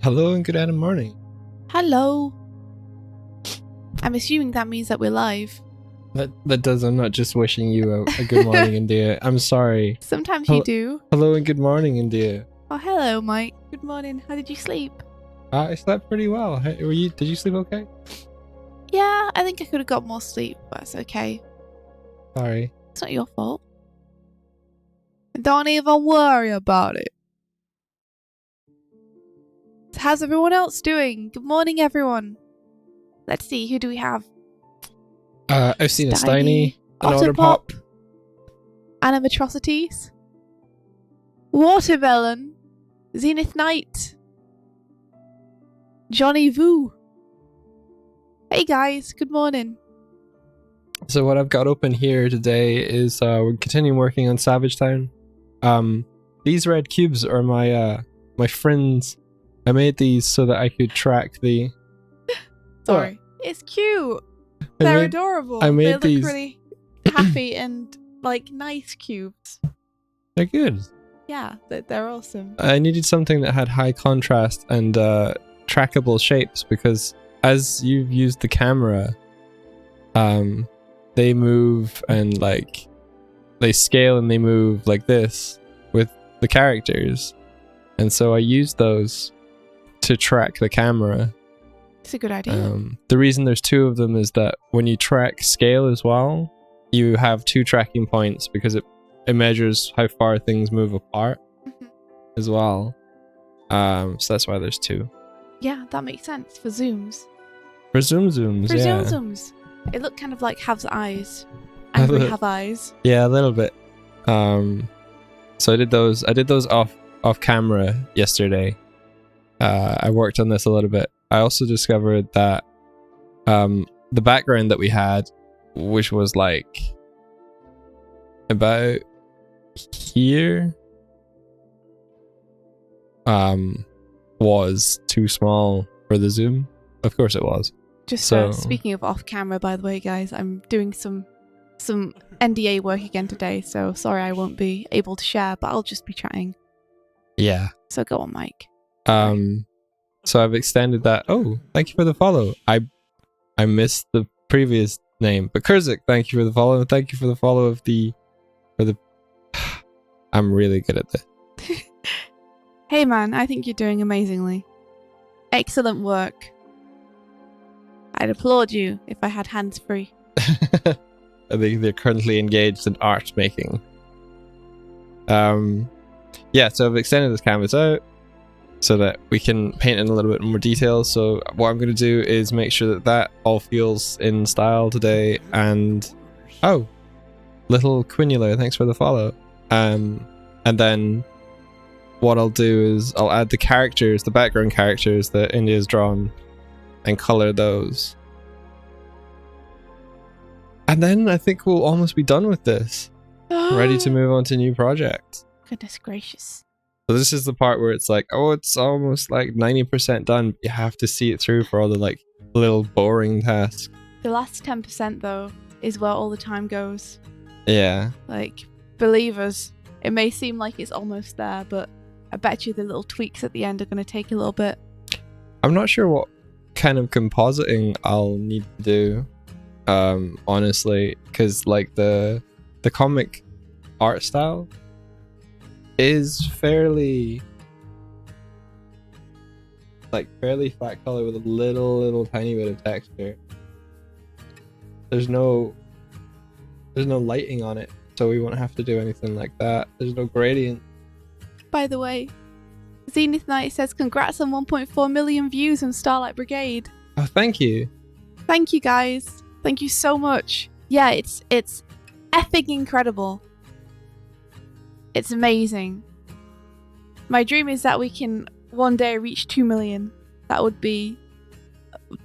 Hello and good morning. Hello. I'm assuming that means that we're live. That does. I'm not just wishing you a good morning, India. I'm sorry. Sometimes you do. Hello and good morning, India. Oh, hello, Mike. Good morning. How did you sleep? I slept pretty well. Did you sleep okay? Yeah, I think I could have got more sleep, but it's okay. Sorry. It's not your fault. Don't even worry about it. How's everyone else doing? Good morning, everyone. Let's see, who do we have? I've seen a Steiny, an Otterpop, Animatrocities, Watermelon, Zenith Knight, Johnny Vu. Hey guys, good morning. So what I've got open here today is we're continuing working on Savage Town. These red cubes are my friends. I made these so that I could track the... Sorry. It's cute. They're adorable. I made they look these... really happy and like nice cubes. They're good. Yeah, they're awesome. I needed something that had high contrast and trackable shapes because as you've used the camera, they move and like they scale and they move like this with the characters. And so I used those to track the camera. It's a good idea. The reason there's two of them is that when you track scale as well, you have two tracking points because it measures how far things move apart as well. So that's why there's two. Yeah, that makes sense for zooms. For zooms, for yeah. zooms. It looked kind of like Hav's eyes. Angry Have eyes. Yeah, a little bit. So I did those off camera yesterday. I worked on this a little bit. I also discovered that the background that we had, which was like about here, was too small for the zoom. Of course it was. Just speaking of off camera, by the way, guys, I'm doing some NDA work again today, so sorry I won't be able to share, but I'll just be chatting. Yeah. So go on, Mike. So I've extended that. Oh, thank you for the follow. I missed the previous name, but Kurzik, thank you for the follow, and thank you for the follow for the. I'm really good at this. Hey man, I think you're doing amazingly. Excellent work. I'd applaud you if I had hands free. I think they're currently engaged in art making. Yeah, so I've extended this canvas out so that we can paint in a little bit more detail. So what I'm going to do is make sure that all feels in style today. And oh, little Quinular, thanks for the follow. And then what I'll do is I'll add the characters, the background characters that India's drawn, and color those. And then I think we'll almost be done with this. Ready to move on to new projects. Goodness gracious. So this is the part where it's like, oh, it's almost like 90% done. You have to see it through for all the like little boring tasks. The last 10% though is where all the time goes. Yeah. Like, believe us, it may seem like it's almost there, but I bet you the little tweaks at the end are going to take a little bit. I'm not sure what kind of compositing I'll need to do, honestly, because like the comic art style is fairly flat color with a little tiny bit of texture. There's no lighting on it, so we won't have to do anything like that. There's no gradient. By the way, Zenith Knight says congrats on 1.4 million views on Starlight Brigade. Oh, thank you. Thank you guys. Thank you so much. Yeah, it's effing incredible. It's amazing. My dream is that we can one day reach 2 million. That would be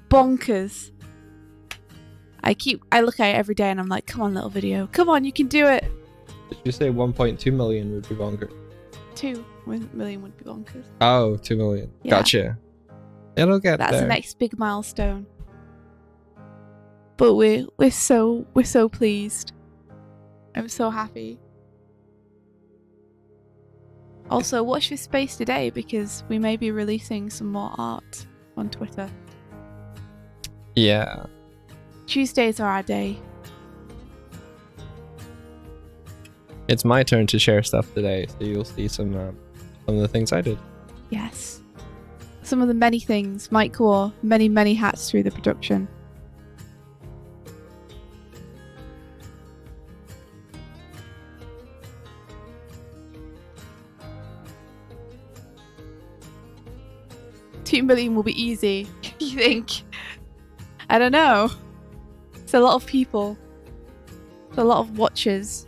bonkers. I look at it every day and I'm like, come on, little video. Come on, you can do it. Did you say 1.2 million would be bonkers? 2 million would be bonkers. Oh, 2 million. Yeah. Gotcha. It'll get That's there. the next big milestone. but we're so pleased. I'm so happy. Also, watch this space today because we may be releasing some more art on Twitter. Yeah. Tuesdays are our day. It's my turn to share stuff today, so you'll see some of the things I did. Yes. Some of the many things Mike wore many hats through the production. $2 million will be easy, you think? I don't know. It's a lot of people. It's a lot of watchers.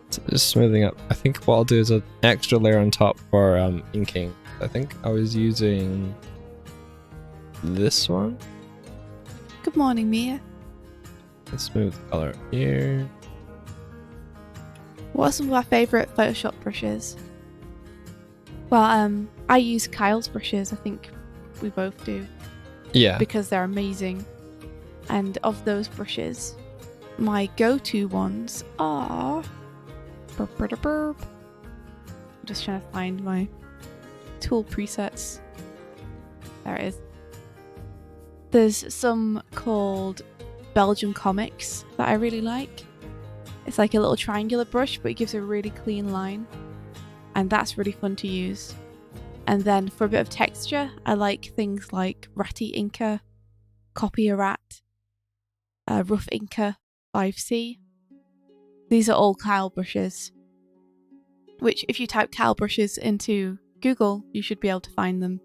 So just smoothing up. I think what I'll do is an extra layer on top for inking. I think I was using this one. Good morning, Mia. Let's smooth the color here. What are some of our favourite Photoshop brushes? Well, I use Kyle's brushes. I think we both do. Yeah. Because they're amazing. And of those brushes, my go-to ones are... I'm just trying to find my tool presets. There it is. There's some called Belgium Comics that I really like. It's like a little triangular brush, but it gives a really clean line. And that's really fun to use. And then for a bit of texture, I like things like Ratty Inker, Copy a Rat, Rough Inker 5C. These are all Kyle brushes. Which, if you type Kyle brushes into Google, you should be able to find them.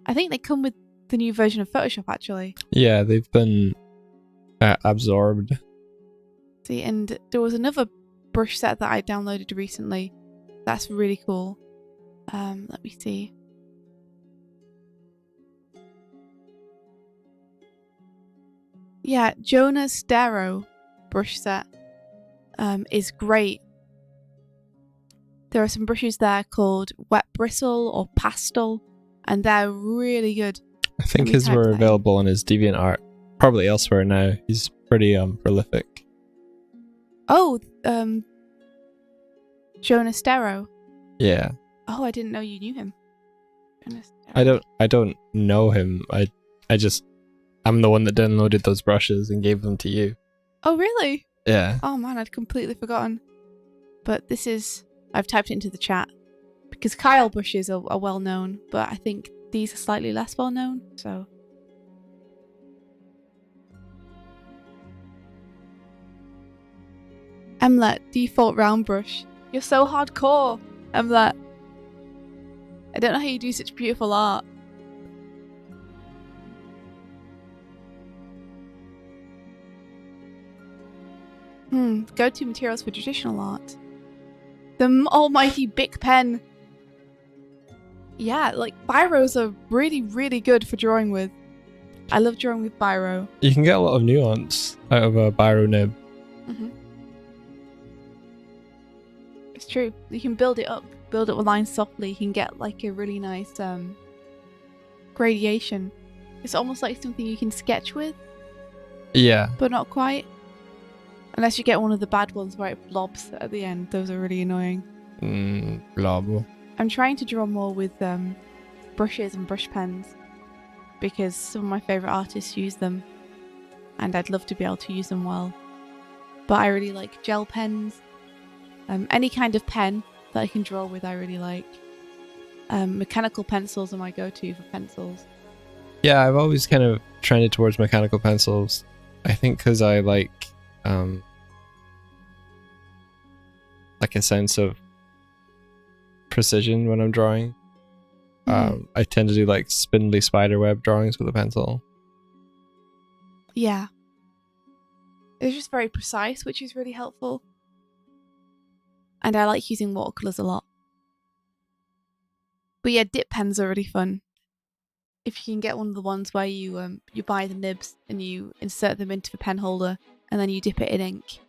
I think they come with the new version of Photoshop, actually. Yeah, they've been absorbed. See, and there was another brush set that I downloaded recently. That's really cool. Let me see. Yeah, Jonas Darrow brush set is great. There are some brushes there called Wet Bristle or Pastel, and they're really good. I think his were available on his DeviantArt, probably elsewhere now. He's pretty prolific. Oh, Jonas Darrow. Yeah. Oh, I didn't know you knew him. Jonas Darrow. I don't know him. I'm the one that downloaded those brushes and gave them to you. Oh, really? Yeah. Oh man, I'd completely forgotten. But this is... I've typed it into the chat. Because Kyle brushes are well known, but I think these are slightly less well known, so... Emlet, default round brush. You're so hardcore, Emlet. I don't know how you do such beautiful art. Go-to materials for traditional art. The almighty Bic pen. Yeah, like biros are really, really good for drawing with. I love drawing with biro. You can get a lot of nuance out of a biro nib. It's true. You can build it up with lines softly. You can get like a really nice gradation. It's almost like something you can sketch with. Yeah. But not quite. Unless you get one of the bad ones where it blobs at the end. Those are really annoying. Blob. I'm trying to draw more with brushes and brush pens because some of my favourite artists use them and I'd love to be able to use them well. But I really like gel pens. Any kind of pen that I can draw with I really like. Mechanical pencils are my go-to for pencils. Yeah, I've always kind of trended towards mechanical pencils. I think because I like a sense of precision when I'm drawing. I tend to do like spindly spiderweb drawings with a pencil. Yeah. It's just very precise, which is really helpful. And I like using watercolours a lot. But yeah, dip pens are really fun. If you can get one of the ones where you buy the nibs and you insert them into the pen holder and then you dip it in ink.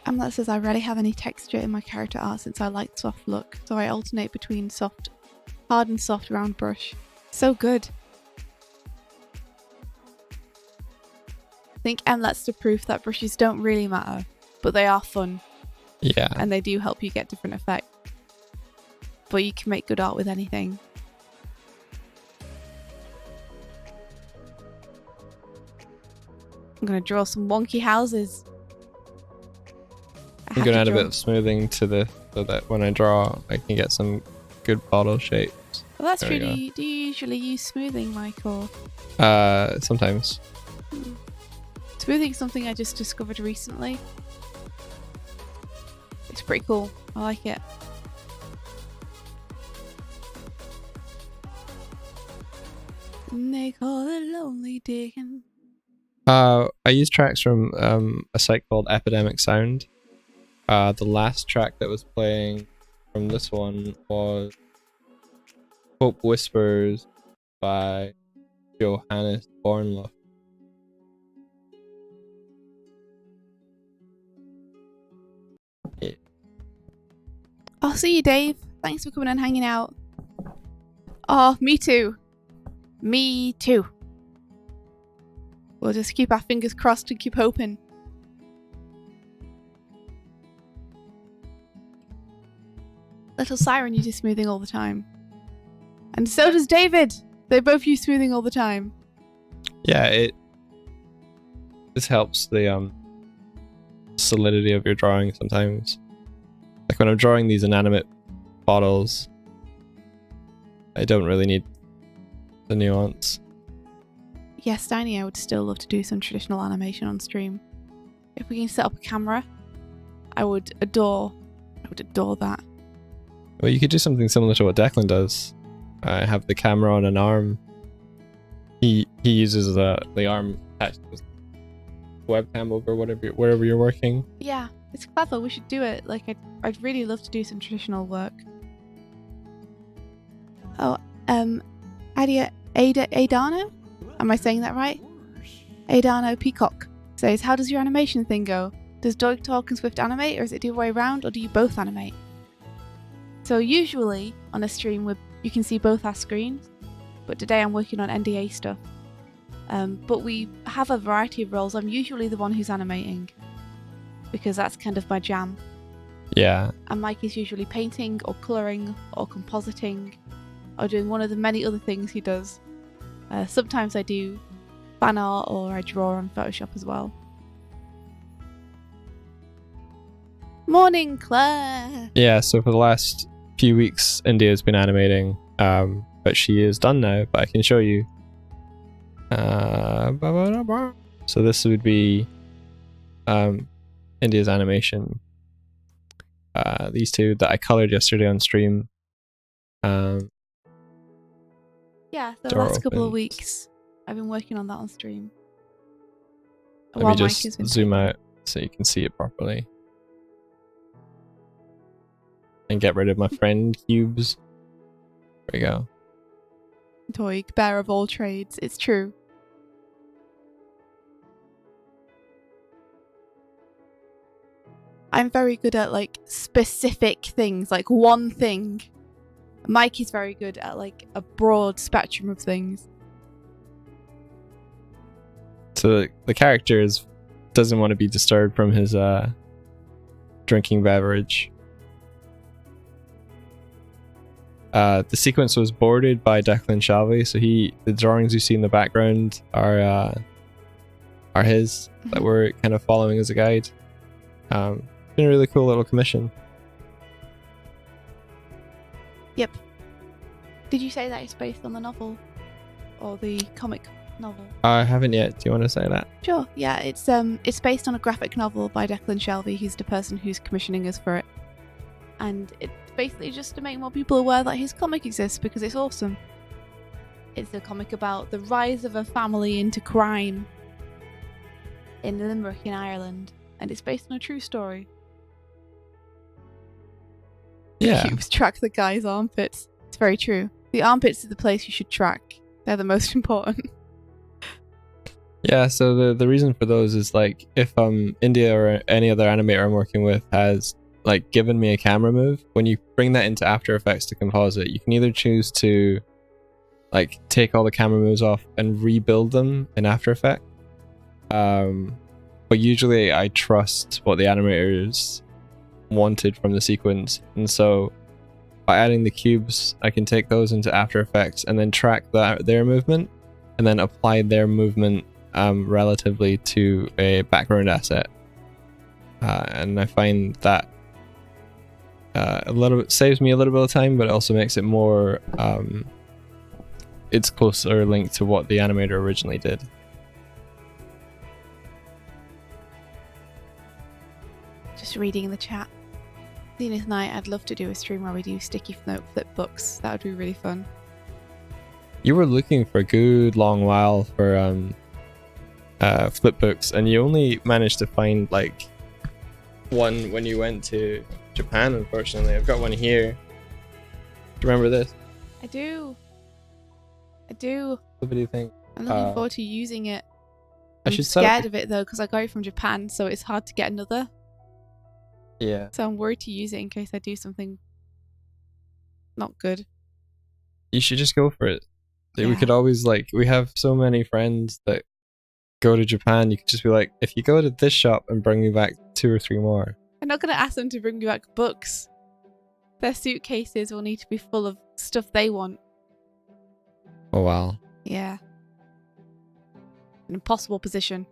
Amlet says, I rarely have any texture in my character art since I like soft look, so I alternate between hard and soft round brush. So good. I think Amlet's the proof that brushes don't really matter, but they are fun. Yeah. And they do help you get different effects. But you can make good art with anything. I'm going to draw some wonky houses. I'm going to add a bit of smoothing to so that when I draw, I can get some good bottle shapes. Well, that's really... Do you usually use smoothing, Michael? Sometimes. Smoothing is something I just discovered recently. It's pretty cool. I like it. And they call it lonely digging. I use tracks from a site called Epidemic Sound. The last track that was playing from this one was Hope Whispers by Johannes Bornloff. Yeah. I'll see you, Dave. Thanks for coming and hanging out. Oh, me too. Me too. We'll just keep our fingers crossed and keep hoping. Little Siren uses smoothing all the time. And so does David. They both use smoothing all the time. Yeah, this helps the solidity of your drawing sometimes. Like when I'm drawing these inanimate bottles, I don't really need the nuance. Yes, Steiny, I would still love to do some traditional animation on stream. If we can set up a camera, I would adore that. Well, you could do something similar to what Declan does. I have the camera on an arm. He uses the arm attached to his webcam over wherever you're working. Yeah, it's clever. We should do it. Like I'd really love to do some traditional work. Oh, Adano? Am I saying that right? Adano Peacock says, how does your animation thing go? Does Doig talk and Swift animate, or is it the other way around, or do you both animate? So usually on a stream you can see both our screens, but today I'm working on NDA stuff. But we have a variety of roles. I'm usually the one who's animating, because that's kind of my jam. Yeah. And Mike is usually painting or colouring or compositing or doing one of the many other things he does. Sometimes I do fan art or I draw on Photoshop as well. Morning, Claire! Yeah, so for the last few weeks, India's been animating, but she is done now, but I can show you. So this would be India's animation. These two that I coloured yesterday on stream. Yeah, the last couple of weeks I've been working on that on stream. Let me just zoom out so you can see it properly. And get rid of my friend cubes. There we go. Doig, bearer of all trades. It's true. I'm very good at like specific things, like one thing. Mike is very good at like a broad spectrum of things. So the character doesn't want to be disturbed from his drinking beverage. The sequence was bordered by Declan Shalvey, so the drawings you see in the background are his, that we're kind of following as a guide. Been a really cool little commission. Yep. Did you say that it's based on the novel or the comic novel? I haven't yet. Do you want to say that? Sure. Yeah, it's based on a graphic novel by Declan Shalvey. He's the person who's commissioning us for it, and it's basically just to make more people aware that his comic exists because it's awesome. It's a comic about the rise of a family into crime in Limerick in Ireland, and it's based on a true story. Yeah. Cubes track the guy's armpits. It's very true. The armpits are the place you should track. They're the most important. Yeah, so the reason for those is like if India or any other animator I'm working with has like given me a camera move, when you bring that into After Effects to composite, you can either choose to like take all the camera moves off and rebuild them in After Effects. But usually I trust what the animators wanted from the sequence, and so by adding the cubes, I can take those into After Effects and then track their movement, and then apply their movement relatively to a background asset. And I find that a little bit saves me a little bit of time, but it also makes it more it's closer linked to what the animator originally did. Just reading the chat. Zenith Night, I'd love to do a stream where we do sticky note flip books. That would be really fun. You were looking for a good long while for flip books, and you only managed to find like one when you went to Japan, unfortunately. I've got one here. Do you remember this? I do. What do you think? I'm looking forward to using it. I I'm should scared of it though, because I got it from Japan, so it's hard to get another. Yeah. So I'm worried to use it in case I do something not good. You should just go for it. Yeah. We could always like, we have so many friends that go to Japan. You could just be like, if you go to this shop and bring me back 2 or 3 more. I'm not going to ask them to bring me back books. Their suitcases will need to be full of stuff they want. Oh wow. Yeah. An impossible position.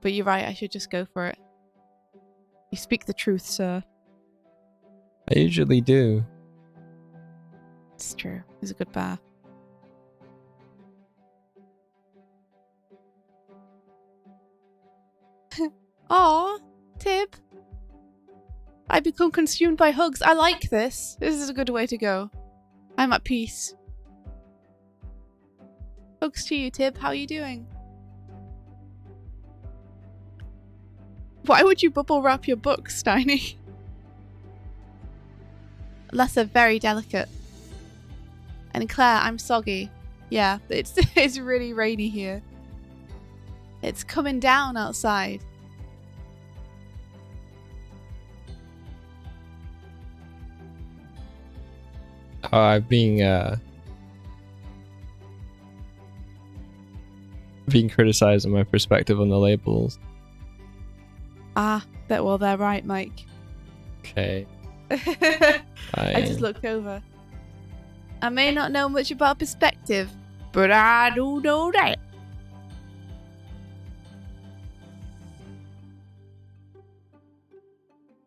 But you're right, I should just go for it. You speak the truth, sir. I usually do. It's true. It's a good bar. Aw, Tib. I become consumed by hugs. I like this. This is a good way to go. I'm at peace. Hugs to you, Tib. How are you doing? Why would you bubble wrap your books, Steiny? Unless they're very delicate. And Claire, I'm soggy. Yeah, it's really rainy here. It's coming down outside. Being criticized on my perspective on the labels. Well, they're right, Mike. Okay. I just looked over. I may not know much about perspective, but I do know that.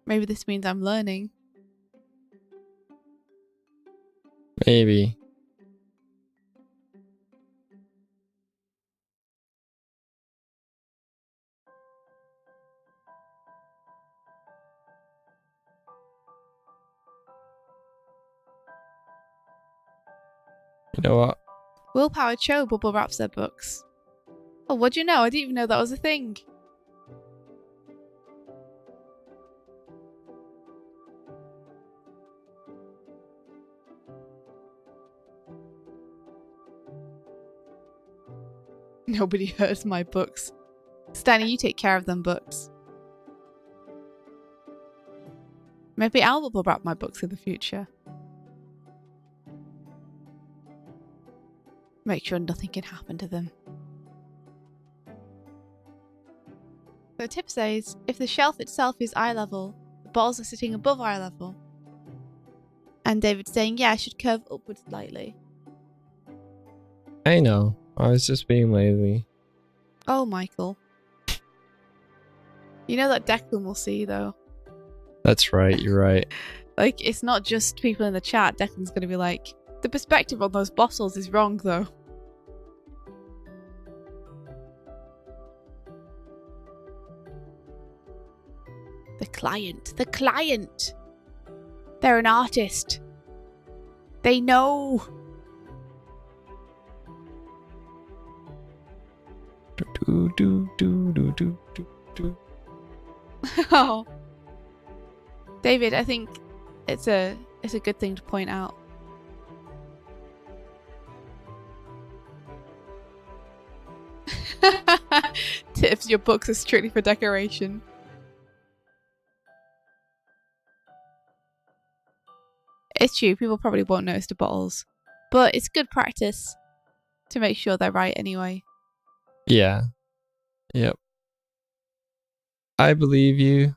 Maybe this means I'm learning. Maybe. You know what? Willpower Cho bubble wraps their books. Oh, what'd you know? I didn't even know that was a thing. Nobody hurts my books. Stanley, you take care of them books. Maybe I'll bubble wrap my books in the future. Make sure nothing can happen to them. So Tip says, if the shelf itself is eye level, the balls are sitting above eye level. And David's saying, yeah, I should curve upwards slightly. I know. I was just being lazy. Oh, Michael. You know that Declan will see, though. That's right, you're right. Like, it's not just people in the chat. Declan's going to be like, the perspective on those bottles is wrong, though. The client. They're an artist. They know. Oh. David, I think it's a good thing to point out. Tips, your books are strictly for decoration. It's true, people probably won't notice the bottles. But it's good practice to make sure they're right anyway. Yeah. Yep. I believe you.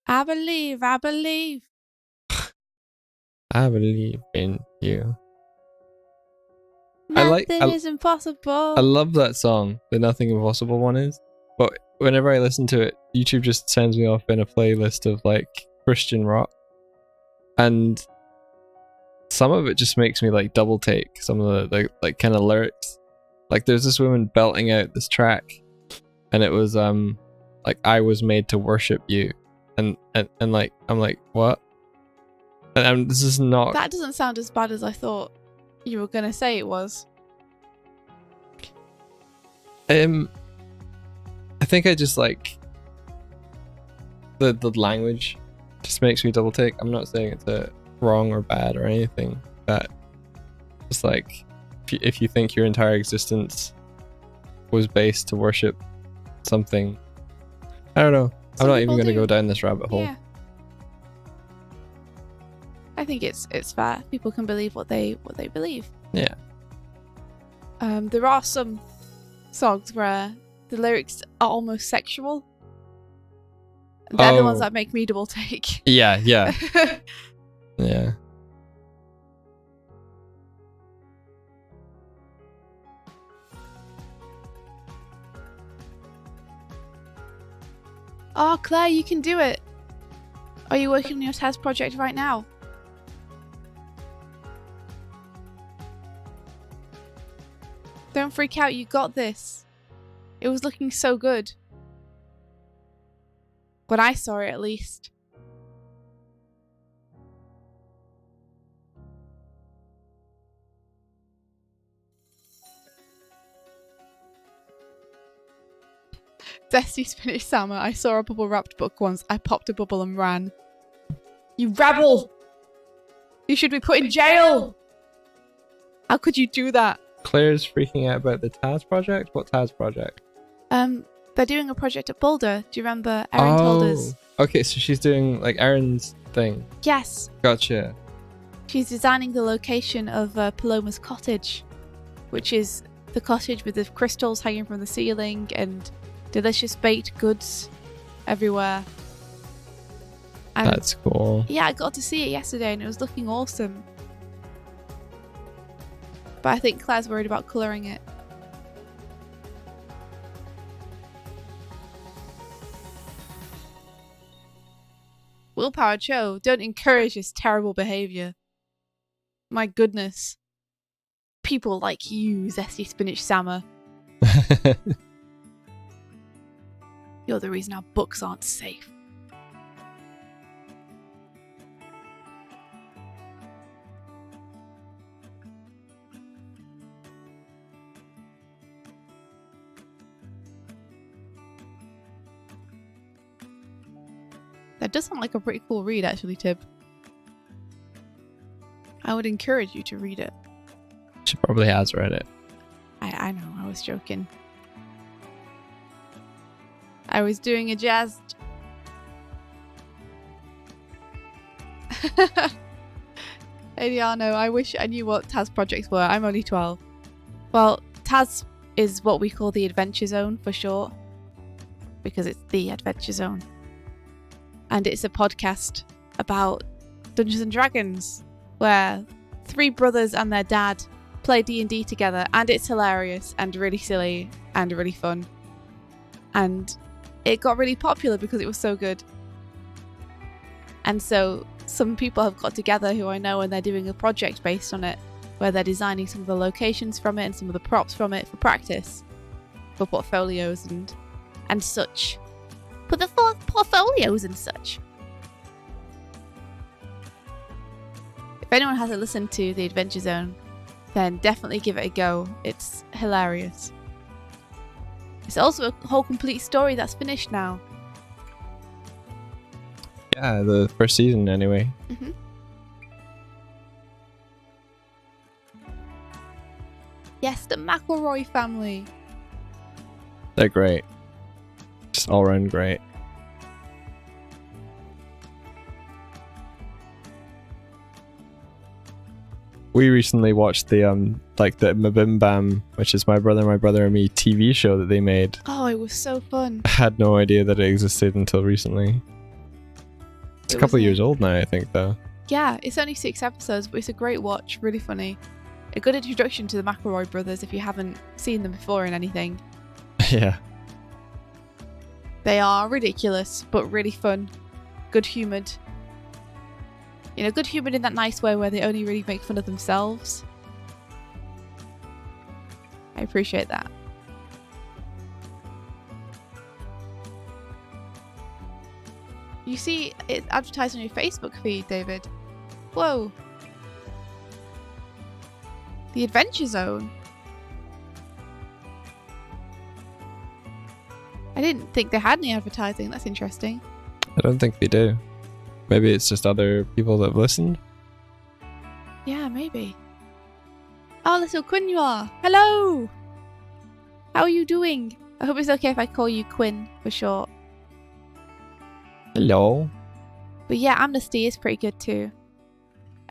I believe. I believe in you. Nothing is impossible. I love that song, the Nothing Impossible one is. But whenever I listen to it, YouTube just sends me off in a playlist of like Christian rock. And some of it just makes me like double take some of the like kind of lyrics. Like there's this woman belting out this track, and it was like I was made to worship you, and like I'm like what? And this is not. That doesn't sound as bad as I thought you were gonna say it was. I think I just like the language just makes me double take. I'm not saying it's wrong or bad or anything, but just like if you think your entire existence was based to worship something, I don't know. I'm not even going to go down this rabbit hole. Yeah. I think it's fair. People can believe what they believe. Yeah. There are some songs where the lyrics are almost sexual. They're the ones that make me double take. Yeah. Yeah. Oh, Claire, you can do it. Are you working on your test project right now? Don't freak out, you got this. It was looking so good. When I saw it, at least. Destiny's finished Summer. I saw a bubble wrapped book once. I popped a bubble and ran. You rebel! You should be put in jail! How could you do that? Claire's freaking out about the TAS project? What TAS project? They're doing a project at Boulder. Do you remember Erin told us? Okay, so she's doing like Erin's thing. Yes. Gotcha. She's designing the location of Paloma's cottage, which is the cottage with the crystals hanging from the ceiling and delicious baked goods everywhere. And that's cool. Yeah, I got to see it yesterday and it was looking awesome. But I think Claire's worried about colouring it. Willpower Cho, don't encourage this terrible behaviour. My goodness. People like you, Zesty Spinach Sammer. You're the reason our books aren't safe. That does sound like a pretty cool read, actually, Tib. I would encourage you to read it. She probably has read it. I know, I was joking. I was doing a jest. Eliano, I wish I knew what TAS projects were. I'm only 12. Well, TAS is what we call the Adventure Zone for short, because it's the Adventure Zone. And it's a podcast about Dungeons and Dragons, where 3 brothers and their dad play D&D together, and it's hilarious and really silly and really fun. And it got really popular because it was so good. And so some people have got together who I know, and they're doing a project based on it, where they're designing some of the locations from it and some of the props from it for practice, for portfolios and such. For the portfolios and such. If anyone hasn't listened to The Adventure Zone, then definitely give it a go. It's hilarious. It's also a whole complete story that's finished now. Yeah, the first season anyway. Mm-hmm. Yes, the McElroy family. They're great. just all around great. We recently watched the Mabim Bam, which is my brother and me TV show that they made. Oh, it was so fun. I had no idea that it existed until recently. It's a couple of years old now, I think, though. Yeah, it's only 6 episodes, but it's a great watch, really funny. A good introduction to the McElroy brothers if you haven't seen them before in anything. Yeah. They are ridiculous, but really fun. Good-humoured. You know, good-humoured in that nice way where they only really make fun of themselves. I appreciate that. You see it advertised on your Facebook feed, David. Whoa. The Adventure Zone. I didn't think they had any advertising. That's interesting. I don't think they do. Maybe it's just other people that have listened. Yeah, maybe. Oh, little Quinn you are. Hello! How are you doing? I hope it's okay if I call you Quinn for short. Hello. But yeah, Amnesty is pretty good too.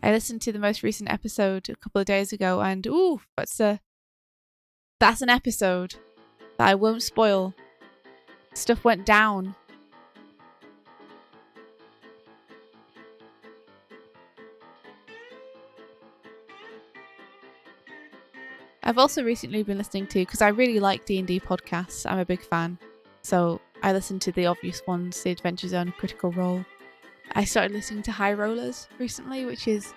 I listened to the most recent episode a couple of days ago and ooh, that's an episode that I won't spoil. Stuff went down. I've also recently been listening to, because I really like D&D podcasts, I'm a big fan, so I listened to the obvious ones, The Adventure Zone, Critical Role. I started listening to High Rollers recently, which is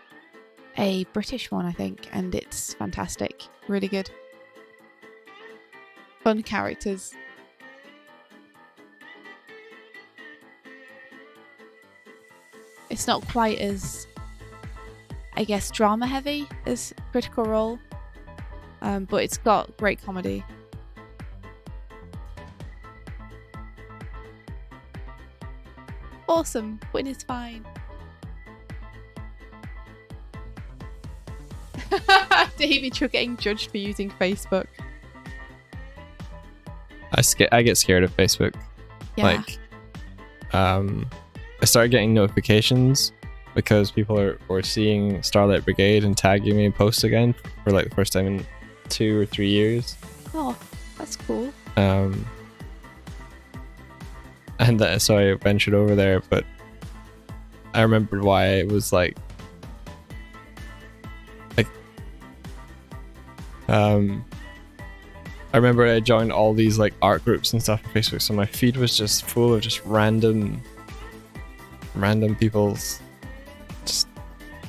a British one, I think, and it's fantastic. Really good. Fun characters. It's not quite as, I guess, drama heavy as Critical Role. But it's got great comedy. Awesome. Quinn is fine. David, you're getting judged for using Facebook. I get scared of Facebook. Yeah. I started getting notifications because people were seeing Starlight Brigade and tagging me in posts again for like the first time in 2 or 3 years. Oh, that's cool. And so I ventured over there, but I remembered why it was like I remember I joined all these like art groups and stuff on Facebook, so my feed was just full of just random people's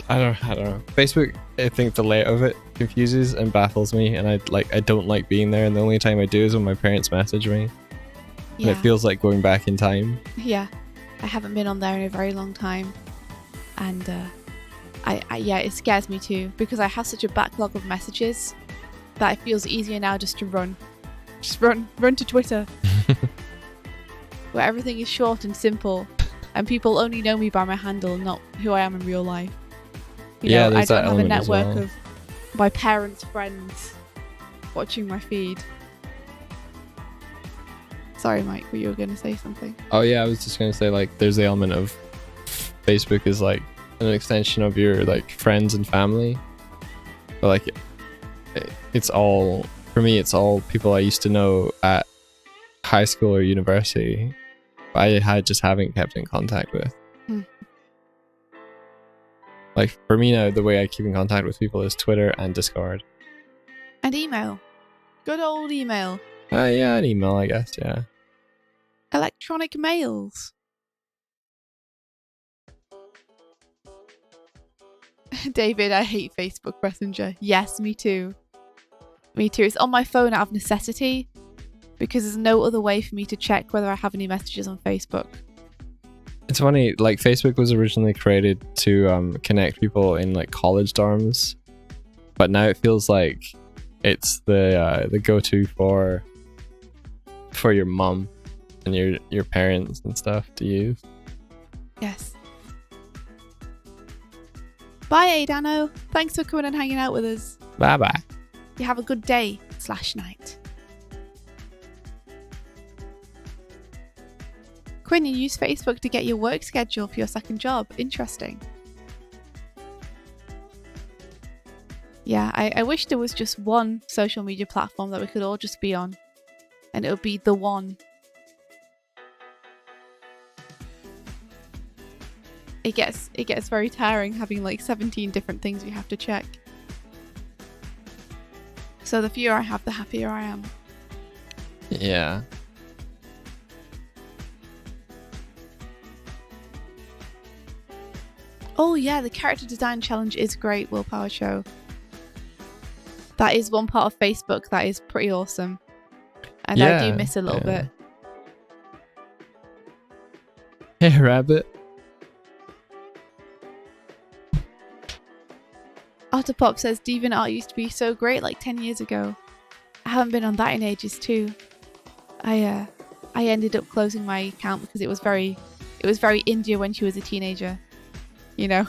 I don't know. Facebook, I think the layout of it confuses and baffles me, and I don't like being there, and the only time I do is when my parents message me. Yeah. And it feels like going back in time. Yeah. I haven't been on there in a very long time. And yeah, it scares me too, because I have such a backlog of messages that it feels easier now just to run. Just run to Twitter. Where everything is short and simple, and people only know me by my handle, not who I am in real life. You know, I don't have a network of my parents' friends watching my feed. Sorry, Mike, you were going to say something. Oh yeah, I was just going to say, like, there's the element of Facebook is like an extension of your like friends and family, but like it's all, for me, it's all people I used to know at high school or university, but I just haven't kept in contact with. Like, for me now, the way I keep in contact with people is Twitter and Discord. And email. Good old email. Yeah, an email, I guess, yeah. Electronic mails. David, I hate Facebook Messenger. Yes, me too. Me too. It's on my phone out of necessity, because there's no other way for me to check whether I have any messages on Facebook. It's funny, like, Facebook was originally created to connect people in like college dorms, but now it feels like it's the go-to for your mum and your parents and stuff to use. Yes. Bye, Adano. Thanks for coming and hanging out with us. Bye bye. You have a good day / night. Quinn, you use Facebook to get your work schedule for your second job. Interesting. Yeah, I wish there was just one social media platform that we could all just be on. And it would be the one. It gets very tiring having like 17 different things we have to check. So the fewer I have, the happier I am. Yeah. Oh yeah, the character design challenge is great, Willpower Show. That is one part of Facebook that is pretty awesome. And I do miss a little bit. Hey, Rabbit. Autopop says DeviantArt used to be so great like 10 years ago. I haven't been on that in ages too. I ended up closing my account because it was very India when she was a teenager, you know,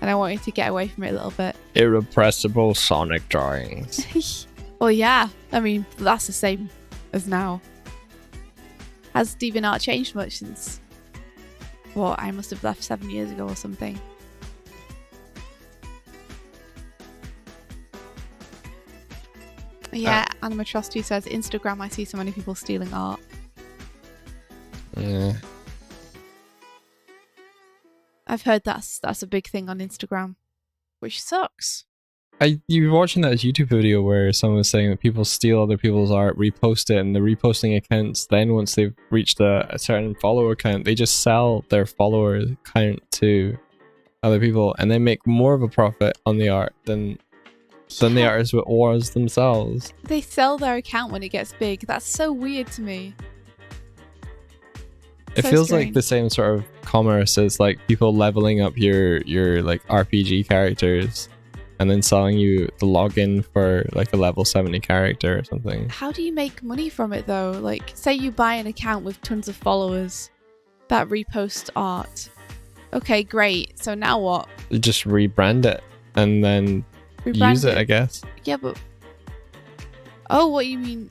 and I wanted to get away from it a little bit. Irrepressible Sonic drawings. Well, yeah, I mean that's the same as now. Has DeviantArt changed much since? Well, I must have left 7 years ago or something. Yeah, Animatrocity says Instagram. I see so many people stealing art. Yeah. I've heard that's a big thing on Instagram, which sucks. You were watching that YouTube video where someone was saying that people steal other people's art, repost it, and the reposting accounts then, once they've reached a certain follower count, they just sell their follower count to other people and then make more of a profit on the art than the artists was themselves. They sell their account when it gets big. That's so weird to me. It So feels strange. like the same sort of commerce as like people leveling up your like RPG characters and then selling you the login for like a level 70 character or something. How do you make money from it though? Like, say you buy an account with tons of followers that repost art. Okay, great. So now what? You just rebrand it and then Rebrand use it, I guess. Yeah, but... Oh, what you mean?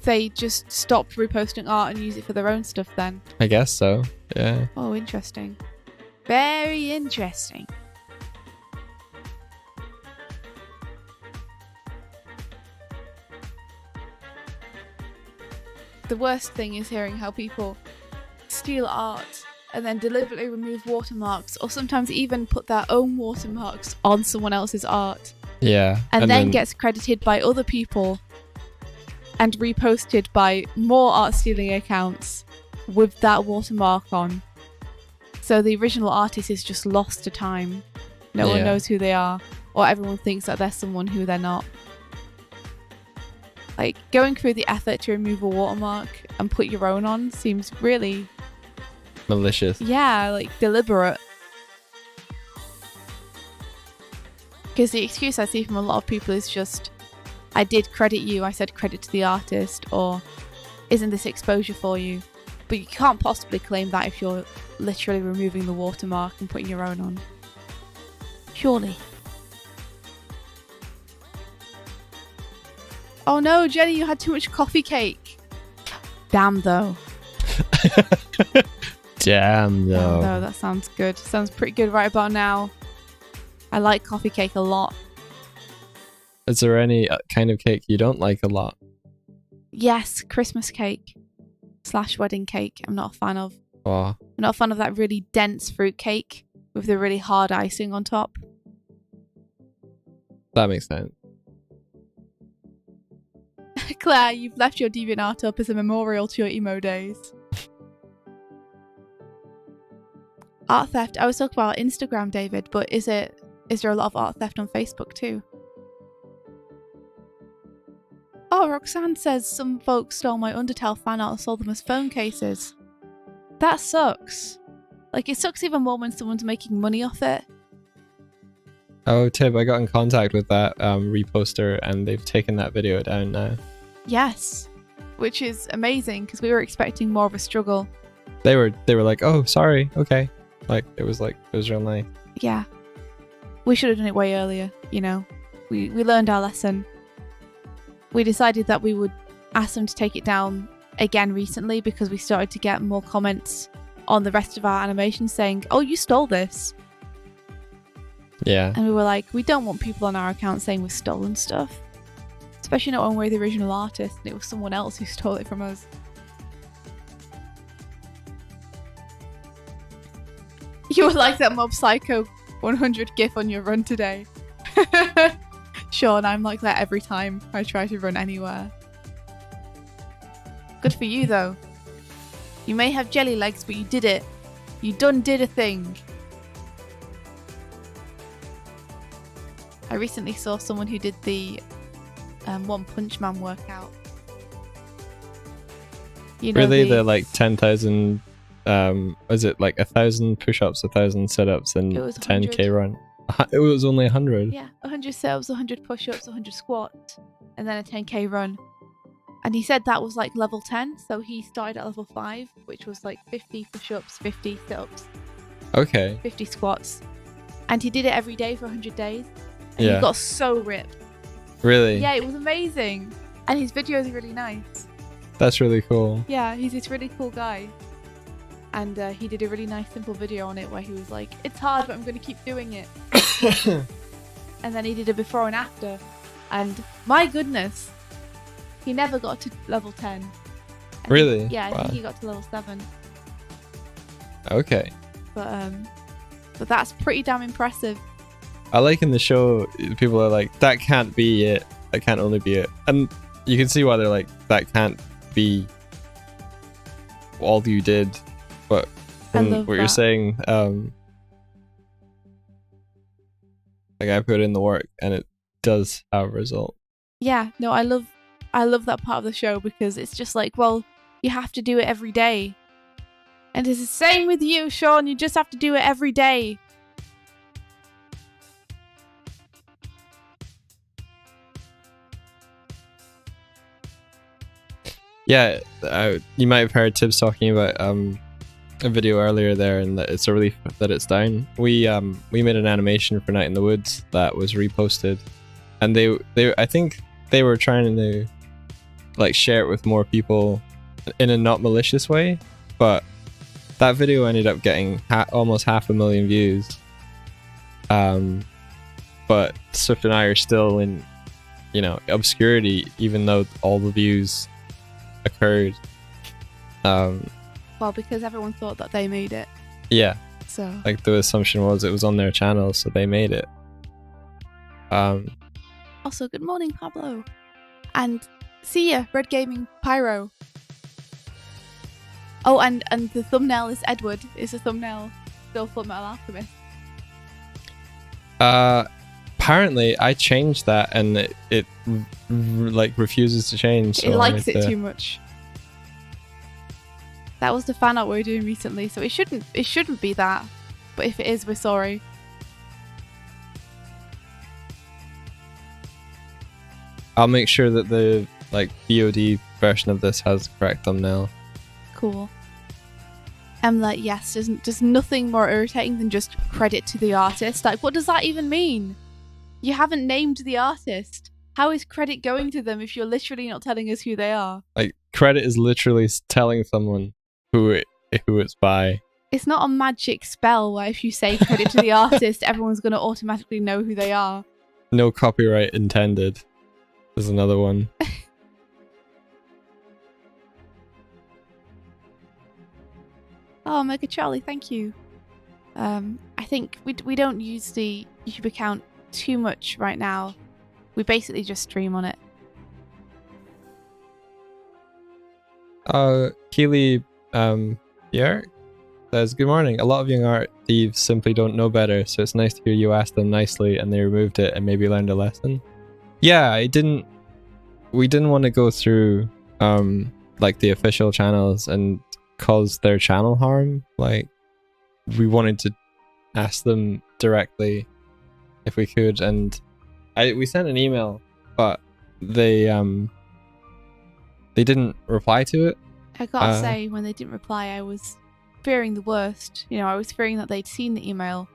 They just stop reposting art and use it for their own stuff then? I guess so, yeah. Oh, interesting. Very interesting. The worst thing is hearing how people steal art and then deliberately remove watermarks, or sometimes even put their own watermarks on someone else's art. Yeah. And then gets credited by other people and reposted by more art stealing accounts with that watermark on. So the original artist is just lost to time. No one knows who they are, or everyone thinks that they're someone who they're not. Like, going through the effort to remove a watermark and put your own on seems really... malicious. Yeah, like, deliberate. Because the excuse I see from a lot of people is just, I did credit you, I said credit to the artist, or isn't this exposure for you? But you can't possibly claim that if you're literally removing the watermark and putting your own on. Surely. Oh no, Jenny, you had too much coffee cake. Damn though. Damn though. No, that sounds good. Sounds pretty good right about now. I like coffee cake a lot. Is there any kind of cake you don't like a lot? Yes, Christmas cake / wedding cake. I'm not a fan of. Oh, I'm not a fan of that really dense fruit cake with the really hard icing on top. that makes sense. Claire, you've left your DeviantArt up as a memorial to your emo days. Art theft. I was talking about Instagram, David, but is there a lot of art theft on Facebook too? Oh, Roxanne says some folks stole my Undertale fan art and sold them as phone cases. That sucks. Like, it sucks even more when someone's making money off it. Oh, Tib, I got in contact with that reposter and they've taken that video down now. Yes, which is amazing because we were expecting more of a struggle. They were like, oh, sorry, okay. It was real nice. Yeah. We should have done it way earlier, you know. We learned our lesson. We decided that we would ask them to take it down again recently because we started to get more comments on the rest of our animations saying, "Oh, you stole this." Yeah. And we were like, we don't want people on our account saying we've stolen stuff. Especially not when we're the original artist and it was someone else who stole it from us. You were like that Mob Psycho 100 gif on your run today. Sean, I'm like that every time I try to run anywhere. Good for you though. You may have jelly legs, but you did it. You done did a thing. I recently saw someone who did the One Punch Man workout. You know, really, they're like 10,000. Was it like 1,000 push-ups, 1,000 sit-ups, and 10k run? It was only 100. Yeah, 100 sit-ups, 100 push-ups, 100 squats, and then a 10k run. And he said that was like level 10, so he started at level 5, which was like 50 push-ups, 50 sit-ups. Okay. 50 squats. And he did it every day for 100 days. And yeah. He got so ripped. Really? Yeah, it was amazing. And his videos are really nice. That's really cool. Yeah, he's this really cool guy. And he did a really nice simple video on it where he was like, it's hard, but I'm going to keep doing it. And then he did a before and after. And my goodness, he never got to level 10. Really? Yeah, I wow. think he got to level 7. Okay. But that's pretty damn impressive. I like in the show, people are like, that can't be it. That can't only be it. And you can see why they're like, that can't be all you did. But from what you're saying, like I put in the work and it does have a result. Yeah, no, I love that part of the show because it's just like, well, you have to do it every day. And it's the same with you, Sean. You just have to do it every day. Yeah, you might have heard Tibbs talking about a video earlier there, and that it's a relief that it's down. We made an animation for Night in the Woods that was reposted, and they I think they were trying to like share it with more people in a not malicious way, but that video ended up getting almost 500,000 views. But Swift and I are still in, obscurity, even though all the views occurred. Well, because everyone thought that they made it. Yeah. So like the assumption was it was on their channel, so they made it. Also, good morning, Pablo, and see ya, Red Gaming Pyro. Oh, and the thumbnail is Edward. Is a thumbnail still Full Metal Alchemist? Apparently, I changed that, and it like refuses to change. So it likes it too much. That was the fan art we were doing recently, so it shouldn't be that. But if it is, we're sorry. I'll make sure that the VOD version of this has the correct thumbnail. Cool. Like, yes, there's nothing more irritating than just credit to the artist. Like, what does that even mean? You haven't named the artist. How is credit going to them if you're literally not telling us who they are? Like, credit is literally telling someone who it's by. It's not a magic spell where if you say credit to the artist, everyone's going to automatically know who they are. No copyright intended. There's another one. Oh, Mega Charlie, thank you. I think we don't use the YouTube account too much right now. We basically just stream on it. Keely Björk says, good morning. A lot of young art thieves simply don't know better, so it's nice to hear you ask them nicely and they removed it and maybe learned a lesson. Yeah, we didn't want to go through the official channels and cause their channel harm. Like, we wanted to ask them directly if we could, and we sent an email, but they didn't reply to it. I gotta say, when they didn't reply, I was fearing the worst. I was fearing that they'd seen the email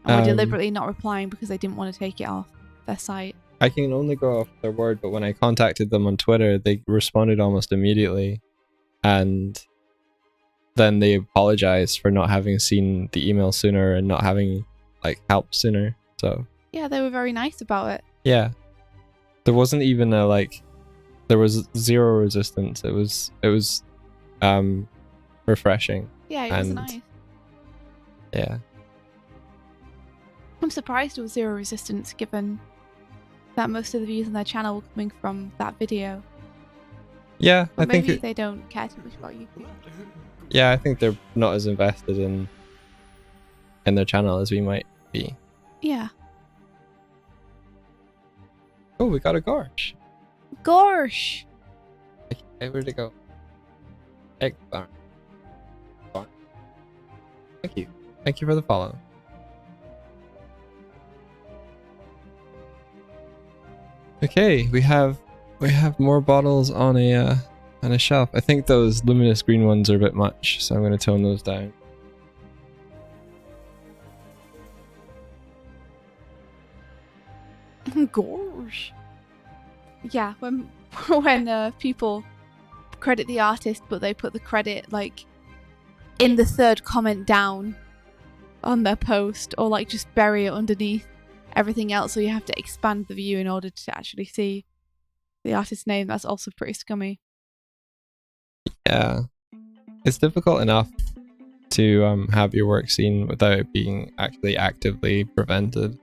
and were deliberately not replying because they didn't want to take it off their site. I can only go off their word, but when I contacted them on Twitter, they responded almost immediately. and then they apologized for not having seen the email sooner and not having like help sooner. So Yeah, they were very nice about it. yeah, there wasn't even a like, there was zero resistance. It was refreshing. Yeah, it was and nice. Yeah. I'm surprised there was zero resistance given that most of the views on their channel were coming from that video. Yeah, But I think maybe they don't care too much about YouTube. Yeah, I think they're not as invested in their channel as we might be. Yeah. Oh, we got a gorge. Gorsh! Okay, where'd it go? Egg farm. Thank you. Thank you for the follow. Okay, we have more bottles on a shelf. I think those luminous green ones are a bit much, so I'm going to tone those down. Gorsh! Yeah, when people credit the artist, but they put the credit like in the third comment down on their post, or like just bury it underneath everything else, so you have to expand the view in order to actually see the artist's name. That's also pretty scummy. Yeah, it's difficult enough to have your work seen without it being actually actively prevented.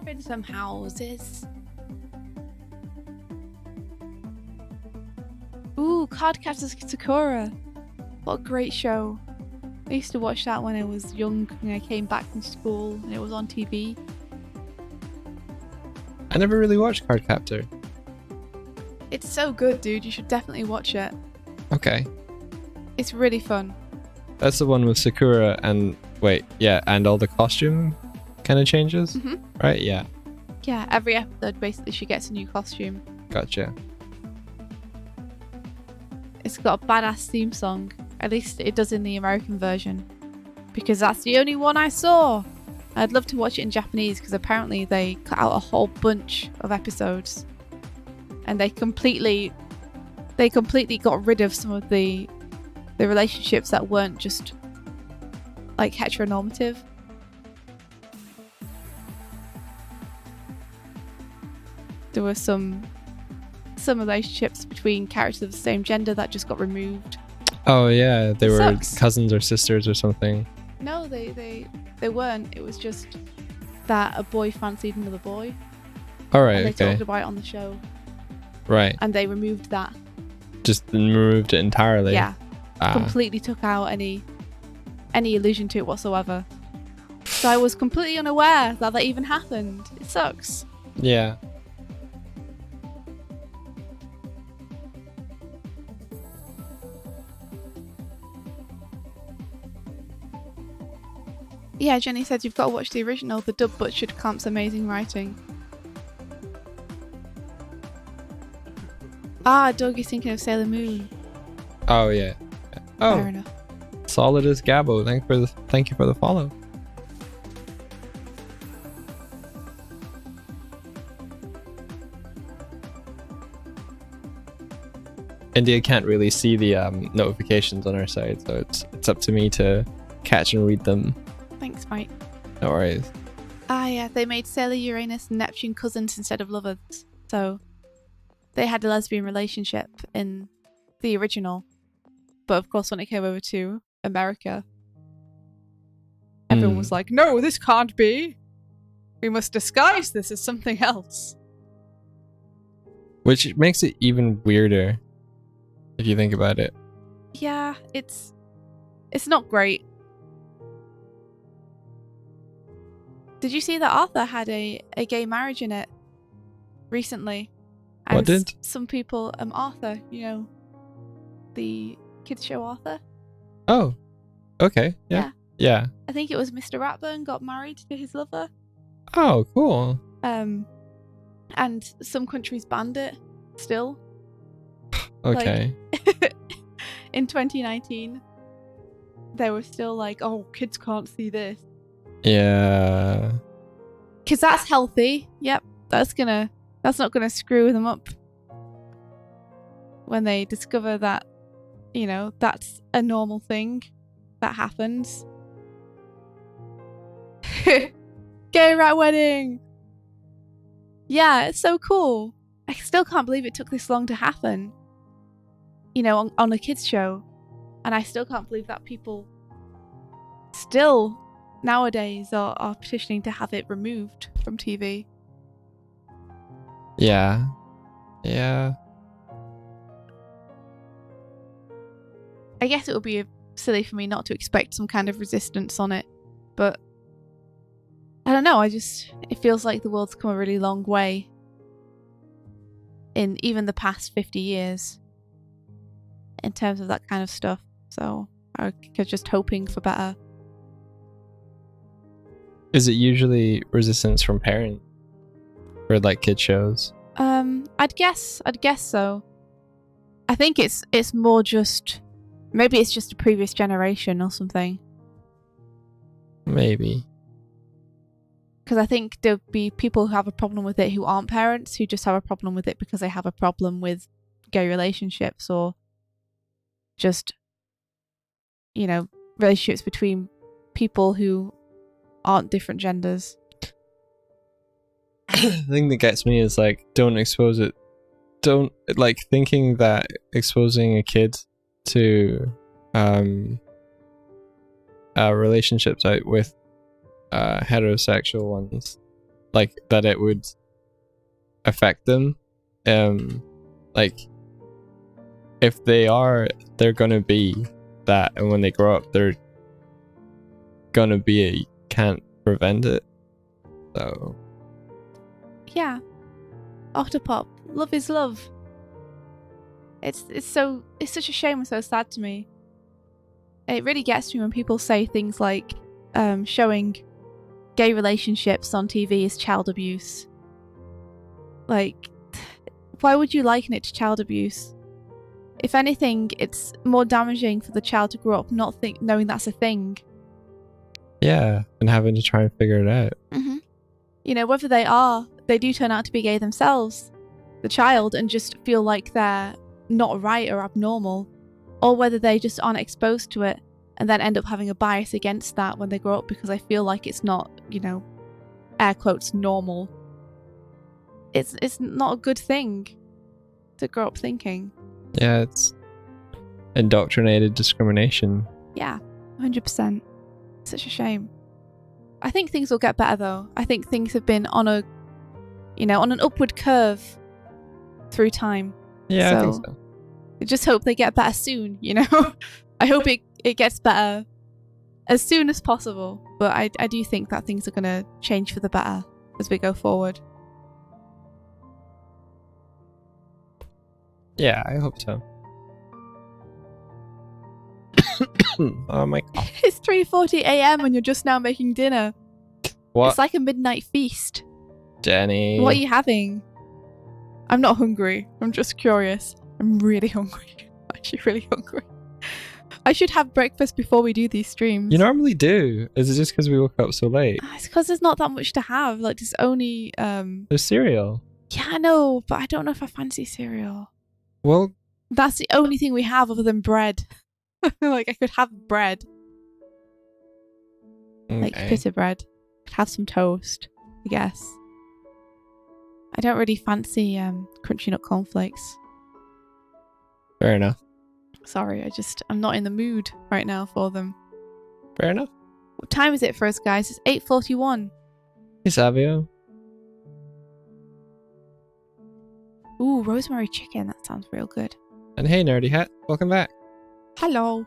In some houses. Ooh, Cardcaptor's Sakura. What a great show. I used to watch that when I was young and I came back from school and it was on TV. I never really watched Cardcaptor. It's so good, dude. You should definitely watch it. Okay. It's really fun. That's the one with Sakura and and all the costume kind of changes, right? Yeah. Yeah, every episode basically she gets a new costume. Gotcha. It's got a badass theme song. At least it does in the American version, because that's the only one I saw. I'd love to watch it in Japanese because apparently they cut out a whole bunch of episodes, and they completely got rid of some of the relationships that weren't just like heteronormative. There were some relationships between characters of the same gender that just got removed. Oh yeah, they were Sucks. cousins or sisters or something. No, they weren't. It was just that a boy fancied another boy. All right, and they okay. talked about it on the show. Right. And they removed that. Just removed it entirely. Yeah. Completely took out any allusion to it whatsoever. So I was completely unaware that even happened. It sucks. Yeah. Yeah, Jenny said you've got to watch the original. The dub butchered Camp's amazing writing. Ah, Doig is thinking of Sailor Moon. Oh yeah. Oh. Fair enough. Solid as Gabo. Thank you for the follow. India can't really see the notifications on our side, so it's up to me to catch and read them. Thanks, Mike. No worries. Ah, yeah, they made Sailor Uranus and Neptune cousins instead of lovers, so they had a lesbian relationship in the original. But of course, when it came over to America, everyone was like, "No, this can't be. We must disguise this as something else." Which makes it even weirder, if you think about it. Yeah, it's not great. Did you see that Arthur had a gay marriage in it recently? And What did? Some people, Arthur, you know, the kids show Arthur. Oh, okay. Yeah. I think it was Mr. Ratburn got married to his lover. Oh, cool. And some countries banned it still. Okay. Like, in 2019. they were still like, oh, kids can't see this. Yeah. Because that's healthy. Yep, that's not gonna screw them up when they discover that, that's a normal thing that happens. Gay rat wedding. Yeah, it's so cool. I still can't believe it took this long to happen. On a kids show, and I still can't believe that people still nowadays are petitioning to have it removed from TV. Yeah. I guess it would be silly for me not to expect some kind of resistance on it, but I don't know, it feels like the world's come a really long way in even the past 50 years in terms of that kind of stuff, so I was just hoping for better. Is it usually resistance from parents for like kid shows? I'd guess so. I think it's more just, maybe it's just a previous generation or something. Maybe. Because I think there'll be people who have a problem with it who aren't parents, who just have a problem with it because they have a problem with gay relationships or just, relationships between people who aren't different genders. The thing that gets me is like, don't expose it. Don't like thinking that exposing a kid to relationships out with heterosexual ones, like that it would affect them. Like if they're gonna be that, and when they grow up they're gonna be can't prevent it. So yeah, Octopop, love is love. It's such a shame and so sad to me. It really gets me when people say things like showing gay relationships on TV is child abuse. Like, why would you liken it to child abuse? If anything, it's more damaging for the child to grow up not knowing that's a thing. yeah, and having to try and figure it out. Mm-hmm. Whether they do turn out to be gay themselves, the child, and just feel like they're not right or abnormal, or whether they just aren't exposed to it and then end up having a bias against that when they grow up because I feel like it's not, air quotes, normal. It's not a good thing to grow up thinking. Yeah, it's indoctrinated discrimination. Yeah, 100%. Such a shame. I think things will get better though. I think things have been on an upward curve through time. Yeah, I think so. I just hope they get better soon, I hope it gets better as soon as possible. But I do think that things are going to change for the better as we go forward. Yeah, I hope so. Oh my god. It's 3:40 a.m. and you're just now making dinner. What? It's like a midnight feast. Jenny. What are you having? I'm not hungry. I'm just curious. I'm really hungry. I'm actually really hungry. I should have breakfast before we do these streams. You normally do. Is it just because we woke up so late? It's because there's not that much to have. Like, there's only... There's cereal. Yeah, I know, but I don't know if I fancy cereal. Well... That's the only thing we have other than bread. Like, I could have bread. Okay. Like, pita bread. Could have some toast, I guess. I don't really fancy crunchy nut cornflakes. Fair enough. Sorry, I'm not in the mood right now for them. Fair enough. What time is it for us, guys? It's 8:41. Hey, Savio. Ooh, rosemary chicken. That sounds real good. And hey, Nerdy Hat. Welcome back. Hello.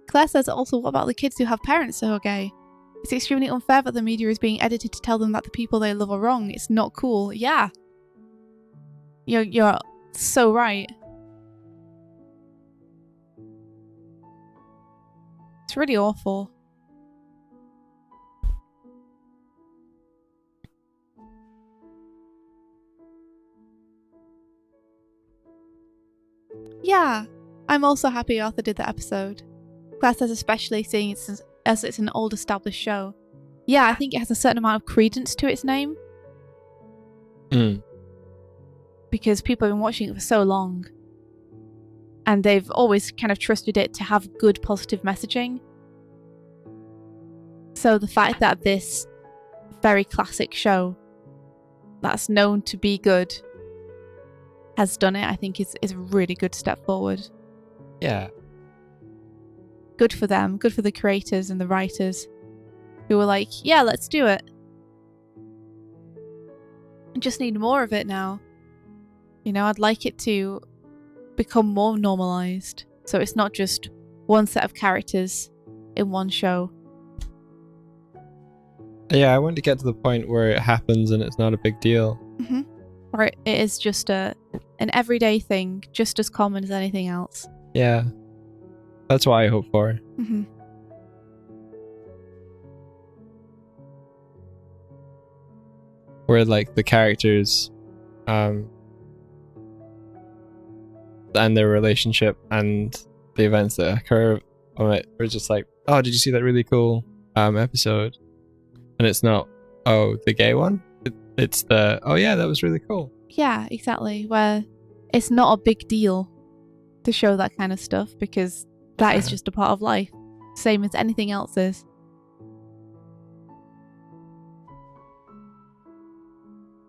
Claire says also, what about the kids who have parents who are gay? It's extremely unfair that the media is being edited to tell them that the people they love are wrong. It's not cool. Yeah. You're so right. It's really awful. Yeah. I'm also happy Arthur did that episode. Claire says especially seeing it as it's an old established show. Yeah, I think it has a certain amount of credence to its name. Because people have been watching it for so long. And they've always kind of trusted it to have good positive messaging. So the fact that this very classic show that's known to be good has done it, I think is a really good step forward. Yeah. Good for them, good for the creators and the writers who were like, yeah, let's do it. I just need more of it now. You know, I'd like it to become more normalized. So it's not just one set of characters in one show. Yeah, I want to get to the point where it happens and it's not a big deal. Or it is just an everyday thing, just as common as anything else. Yeah. That's what I hope for. Where like the characters and their relationship and the events that occur on it are just like, oh, did you see that really cool episode? And it's not, oh, the gay one. It's the, oh yeah, that was really cool. Yeah, exactly. Where it's not a big deal to show that kind of stuff because that is just a part of life. Same as anything else is.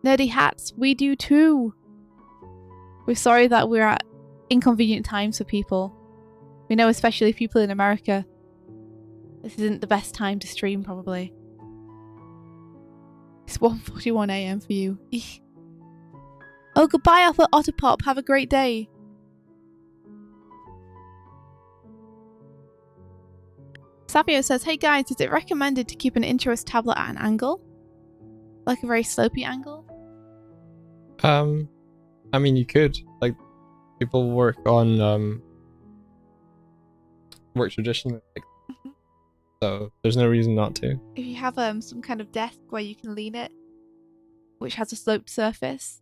Nerdy hats, we do too. We're sorry that we're at inconvenient times for people. We know, especially people in America, this isn't the best time to stream probably. It's 1:41 AM for you. Eek. Oh, goodbye, Otterpop. Have a great day. Savio says, hey guys, is it recommended to keep an Intuos tablet at an angle? Like a very slopey angle? I mean, you could. Like, people work on work traditionally. So there's no reason not to. If you have some kind of desk where you can lean it, which has a sloped surface,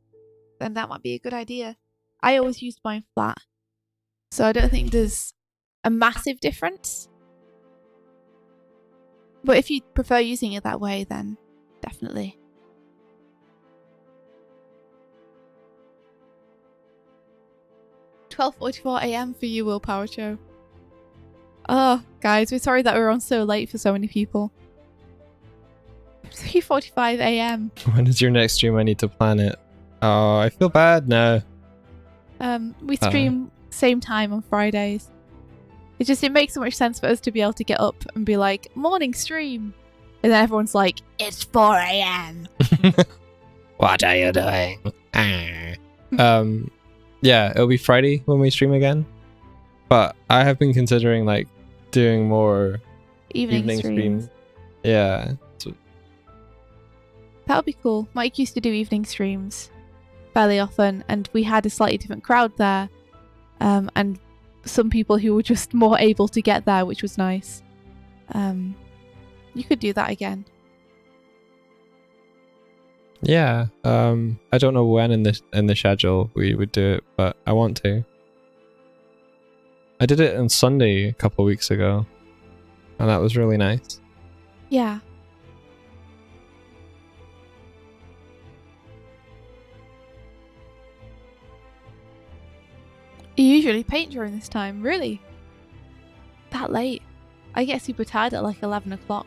then that might be a good idea. I always used mine flat, so I don't think there's a massive difference. But if you prefer using it that way, then definitely. $12:44 AM for you, Willpower Show. Oh, guys, we're sorry that we're on so late for so many people. 3:45 AM. When is your next stream? I need to plan it. Oh, I feel bad now. We stream same time on Fridays. It makes so much sense for us to be able to get up and be like, morning stream. And then everyone's like, it's 4 AM. What are you doing? Yeah, it'll be Friday when we stream again. But I have been considering like doing more evening streams. Yeah. That would be cool. Mike used to do evening streams fairly often, and we had a slightly different crowd there. And some people who were just more able to get there, which was nice. You could do that again. Yeah. I don't know when in the schedule we would do it, but I want to. I did it on Sunday a couple of weeks ago, and that was really nice. Yeah. You usually paint during this time, really? That late? I get super tired at like 11 o'clock.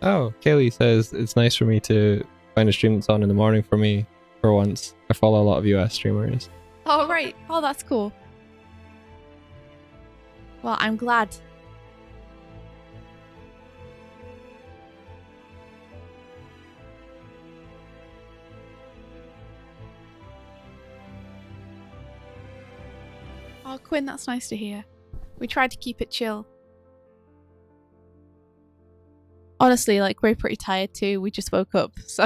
Oh, Kaylee says it's nice for me to find a stream that's on in the morning for me for once. I follow a lot of US streamers. Oh, right. Oh, that's cool. Well, I'm glad. Oh, Quinn, that's nice to hear. We tried to keep it chill. Honestly, like, we're pretty tired too. We just woke up, so...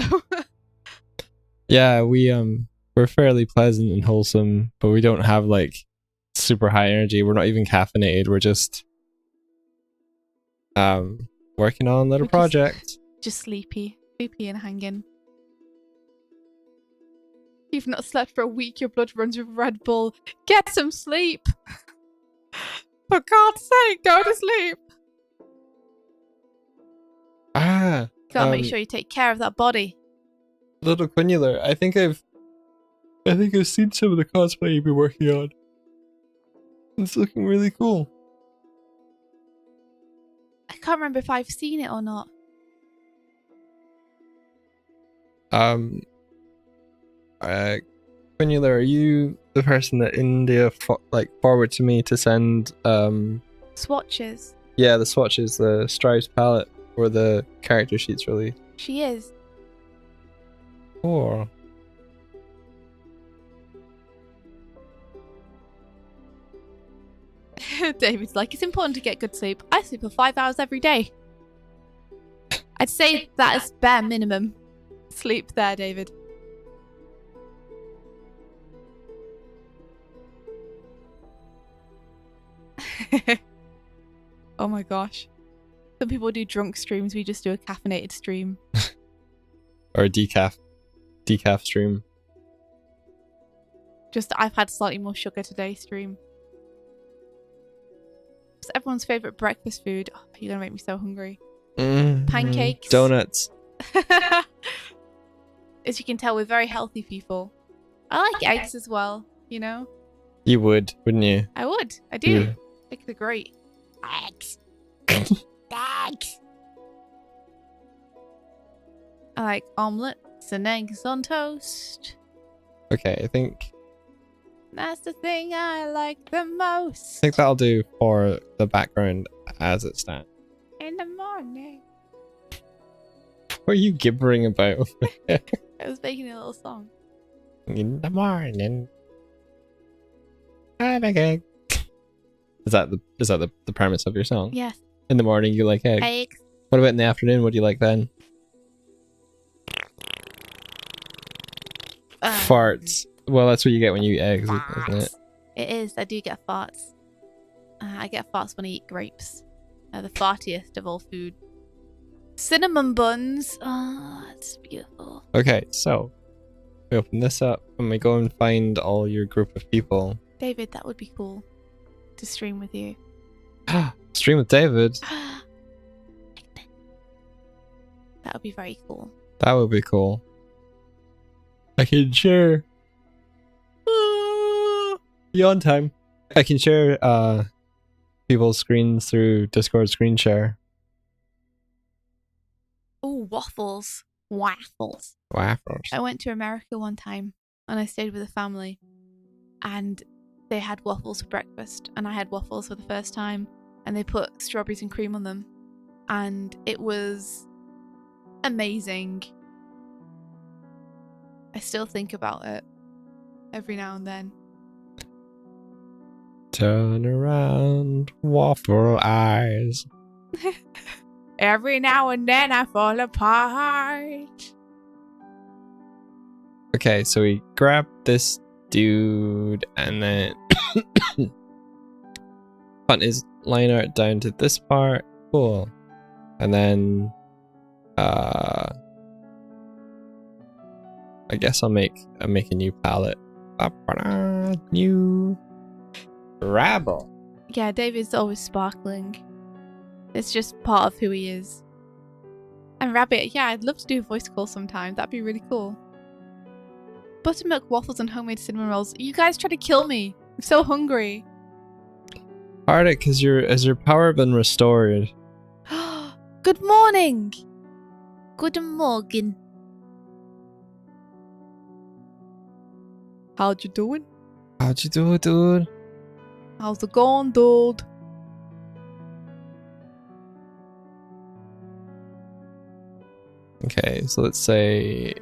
Yeah, we're fairly pleasant and wholesome, but we don't have, like, super high energy. We're not even caffeinated. We're just working on a little project. Just sleepy and hanging. You've not slept for a week, your blood runs with Red Bull. Get some sleep! For God's sake, go to sleep! Gotta make sure you take care of that body. Little Quinnular, I think I've seen some of the cosplay you've been working on. It's looking really cool. I can't remember if I've seen it or not. Quinnular, are you the person that India forward to me to send Swatches. Yeah, the swatches, the Stripes palette for the character sheets released? She is. Cool. David's like, it's important to get good sleep. I sleep for 5 hours every day. I'd say that is bare minimum sleep there, David. Oh my gosh. Some people do drunk streams, we just do a caffeinated stream. Or a decaf stream. Just I've had slightly more sugar today stream. It's everyone's favourite breakfast food. Oh, you're gonna make me so hungry. Pancakes. Donuts. As you can tell, we're very healthy people. I like eggs as well, you know? You would, wouldn't you? I would. I do. Yeah. Eggs are great. Eggs. Eggs. I like omelets and eggs on toast. Okay, I think That's the thing I like the most. that'll do for the background as it stands. In the morning. What are you gibbering about? I was making a little song. In the morning. I like egg. Is that the premise of your song? Yes. In the morning you like egg. Eggs. What about in the afternoon? What do you like then? Farts. Well, that's what you get when you eat eggs, isn't it? It is. I do get farts. I get farts when I eat grapes. The fartiest of all food. Cinnamon buns. Oh, it's beautiful. Okay, so we open this up and we go and find all your group of people. David, that would be cool to stream with you. Stream with David. That would be very cool. That would be cool. I can share. You on time? I can share people's screens through Discord screen share. Oh, waffles. Waffles. Waffles. I went to America one time and I stayed with a family and they had waffles for breakfast and I had waffles for the first time and they put strawberries and cream on them and it was amazing. I still think about it every now and then. Turn around, waffle eyes. Every now and then I fall apart. Okay, so we grab this dude and then punt his line art down to this part. Cool. And then I guess I'll make a new palette. New Rabble. Yeah, David's always sparkling. It's just part of who he is. And Rabbit, yeah, I'd love to do a voice call sometime. That'd be really cool. Buttermilk waffles and homemade cinnamon rolls. You guys try to kill me. I'm so hungry. Arctic, has your power been restored? Good morning. Good morning. How'd you doing? How'd you do it, dude? How's it going, dude? Okay, so let's say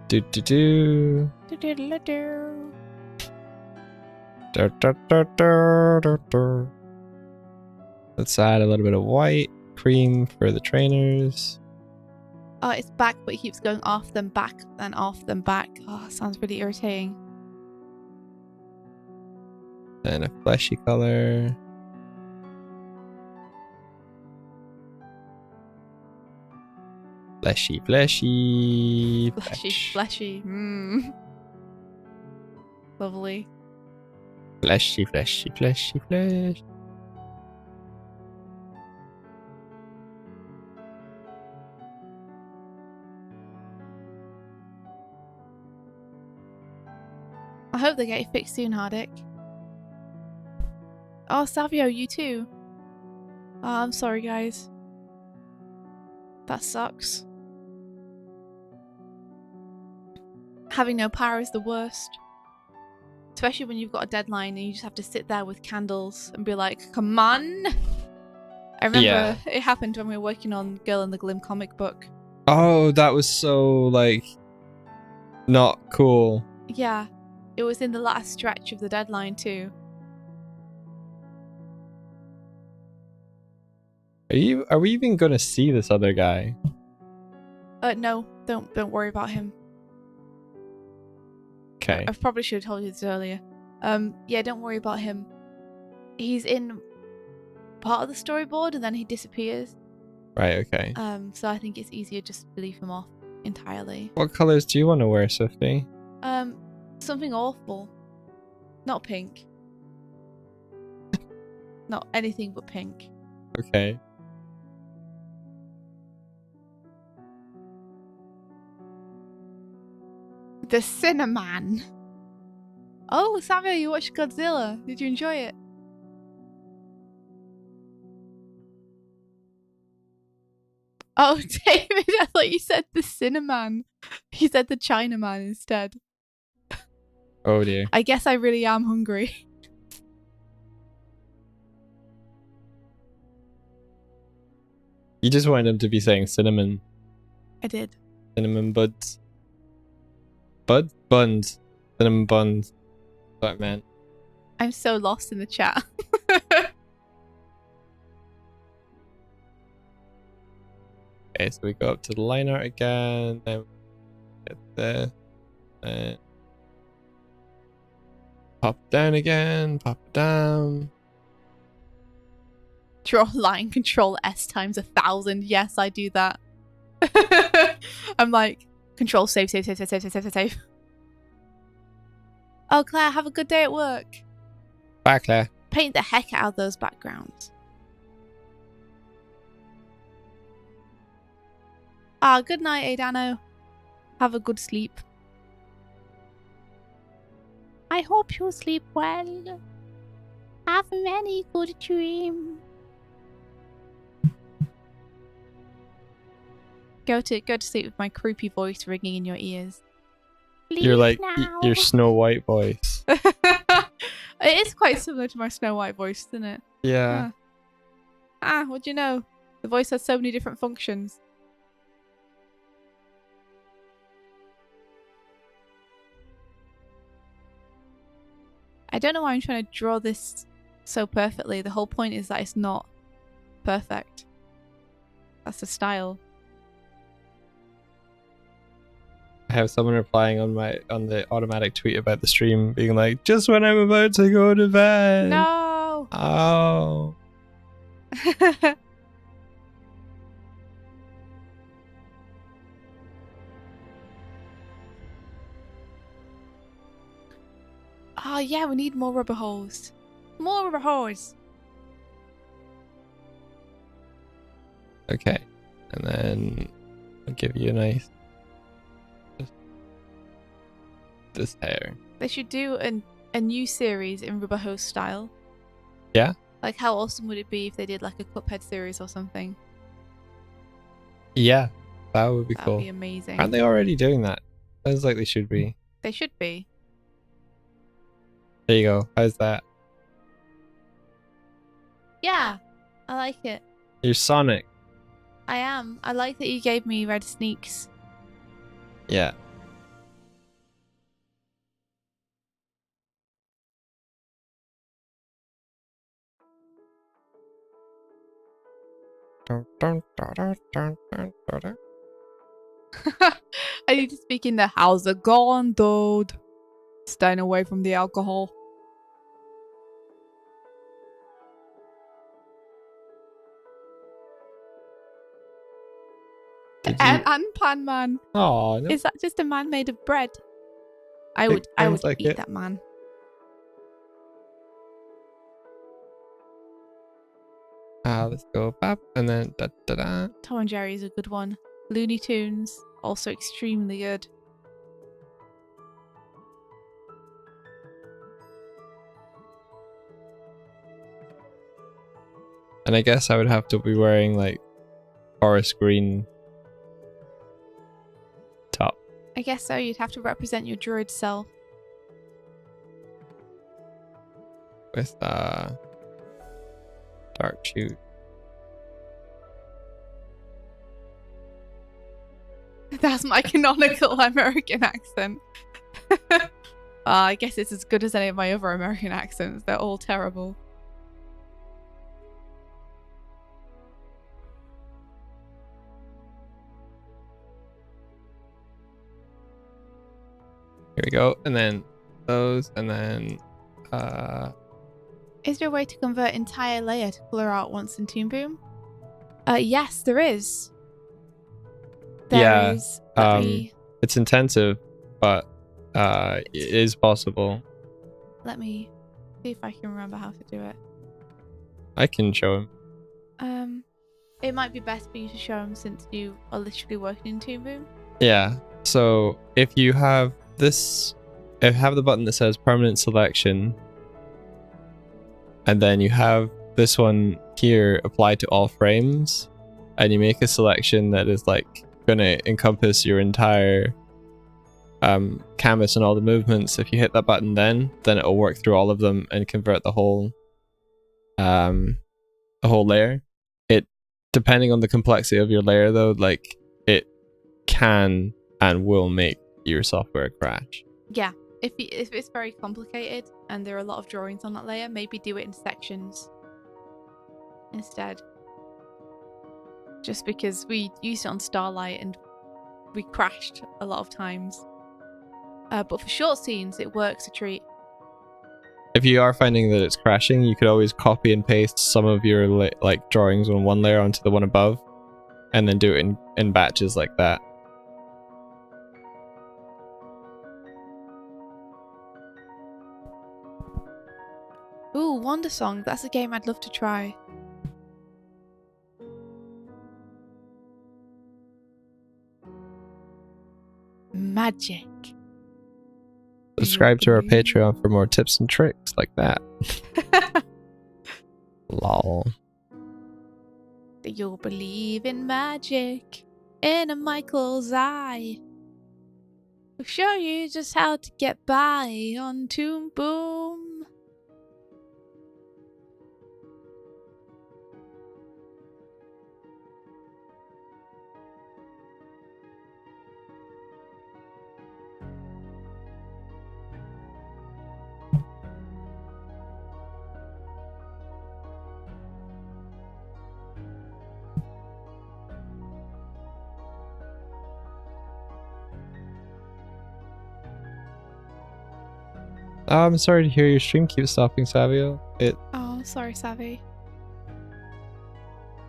do let's add a little bit of white cream for the trainers. Oh, it's back, but it keeps going off them back, then off them back. Oh, sounds really irritating. And a fleshy color. Fleshy, fleshy, Fleshy. Lovely. Fleshy, fleshy, fleshy, flesh. I hope they get it fixed soon, Hardick. Oh, Savio, you too. Oh, I'm sorry, guys. That sucks. Having no power is the worst. Especially when you've got a deadline and you just have to sit there with candles and be like, come on! I remember it happened when we were working on Girl in the Glim comic book. Oh, that was so, like, not cool. Yeah. It was in the last stretch of the deadline too. Are we even gonna see this other guy? No, don't worry about him. Okay. I probably should have told you this earlier. Yeah, don't worry about him. He's in part of the storyboard and then he disappears. Right, okay. So I think it's easier just to leave him off entirely. What colors do you want to wear, Swifty? Something awful. Not pink. Not anything but pink. Okay. The Cinnamon. Oh, Samuel, you watched Godzilla. Did you enjoy it? Oh, David, I thought you said the Cinnamon. You said the Chinaman instead. Oh dear. I guess I really am hungry. You just wanted him to be saying cinnamon. I did. Cinnamon buds. Buns. Cinnamon buns. That's what I meant. I'm so lost in the chat. Okay, so we go up to the line art again. Then get this. And pop down again. Pop it down. Draw line, control S times 1,000. Yes, I do that. I'm like, control save. Oh, Claire, have a good day at work. Bye, Claire. Paint the heck out of those backgrounds. Good night, Adano. Have a good sleep. I hope you sleep well. Have many good dreams. Go to sleep with my creepy voice ringing in your ears. You're like now. your Snow White voice. It is quite similar to my Snow White voice, isn't it? Yeah. What do you know? The voice has so many different functions. I don't know why I'm trying to draw this so perfectly. The whole point is that it's not perfect. That's the style. I have someone replying on the automatic tweet about the stream, being like, "Just when I'm about to go to bed." No. Oh. Oh yeah, we need more rubber hose. More rubber hose. Okay, and then I'll give you a nice this hair. They should do a new series in rubber hose style. Yeah. Like, how awesome would it be if they did like a Cuphead series or something? Yeah, that would be cool. That'd be amazing. Aren't they already doing that? Sounds like they should be. They should be. There you go. How's that? Yeah, I like it. You're Sonic. I am. I like that you gave me red sneaks. Yeah. I need to speak in the how's it going, dude? Staying away from the alcohol. And Pan Man. Oh, no. Is that just a man made of bread? I would like eat it. that man. Let's go bap and then da da da. Tom and Jerry is a good one. Looney Tunes, also extremely good. And I guess I would have to be wearing like forest green top. I guess so. You'd have to represent your druid self. With dark shoes. That's my canonical American accent. I guess it's as good as any of my other American accents. They're all terrible. Here we go. And then those, and then Is there a way to convert entire layer to colour art once in Toon Boom? Yes, there is. There is. It's intensive, but it is possible. Let me see if I can remember how to do it. I can show him. It might be best for you to show him since you are literally working in Toon Boom. Yeah. So if you have this, if you have the button that says permanent selection, and then you have this one here apply to all frames, and you make a selection that is like gonna encompass your entire canvas and all the movements. If you hit that button, then it'll work through all of them and convert the whole layer. It, depending on the complexity of your layer though, like it can and will make your software crash. Yeah, if it's very complicated and there are a lot of drawings on that layer, maybe do it in sections instead. Just because we used it on Starlight and we crashed a lot of times. But for short scenes, it works a treat. If you are finding that it's crashing, you could always copy and paste some of your like drawings on one layer onto the one above, and then do it in batches like that. Ooh, Wonder Song. That's a game I'd love to try. Magic. Subscribe to our Patreon for more tips and tricks like that. Lol. You'll believe in magic in a Michael's eye. We'll show you just how to get by on Toon Boom. Oh, I'm sorry to hear your stream keeps stopping, Savio. It Oh, sorry, Savvy.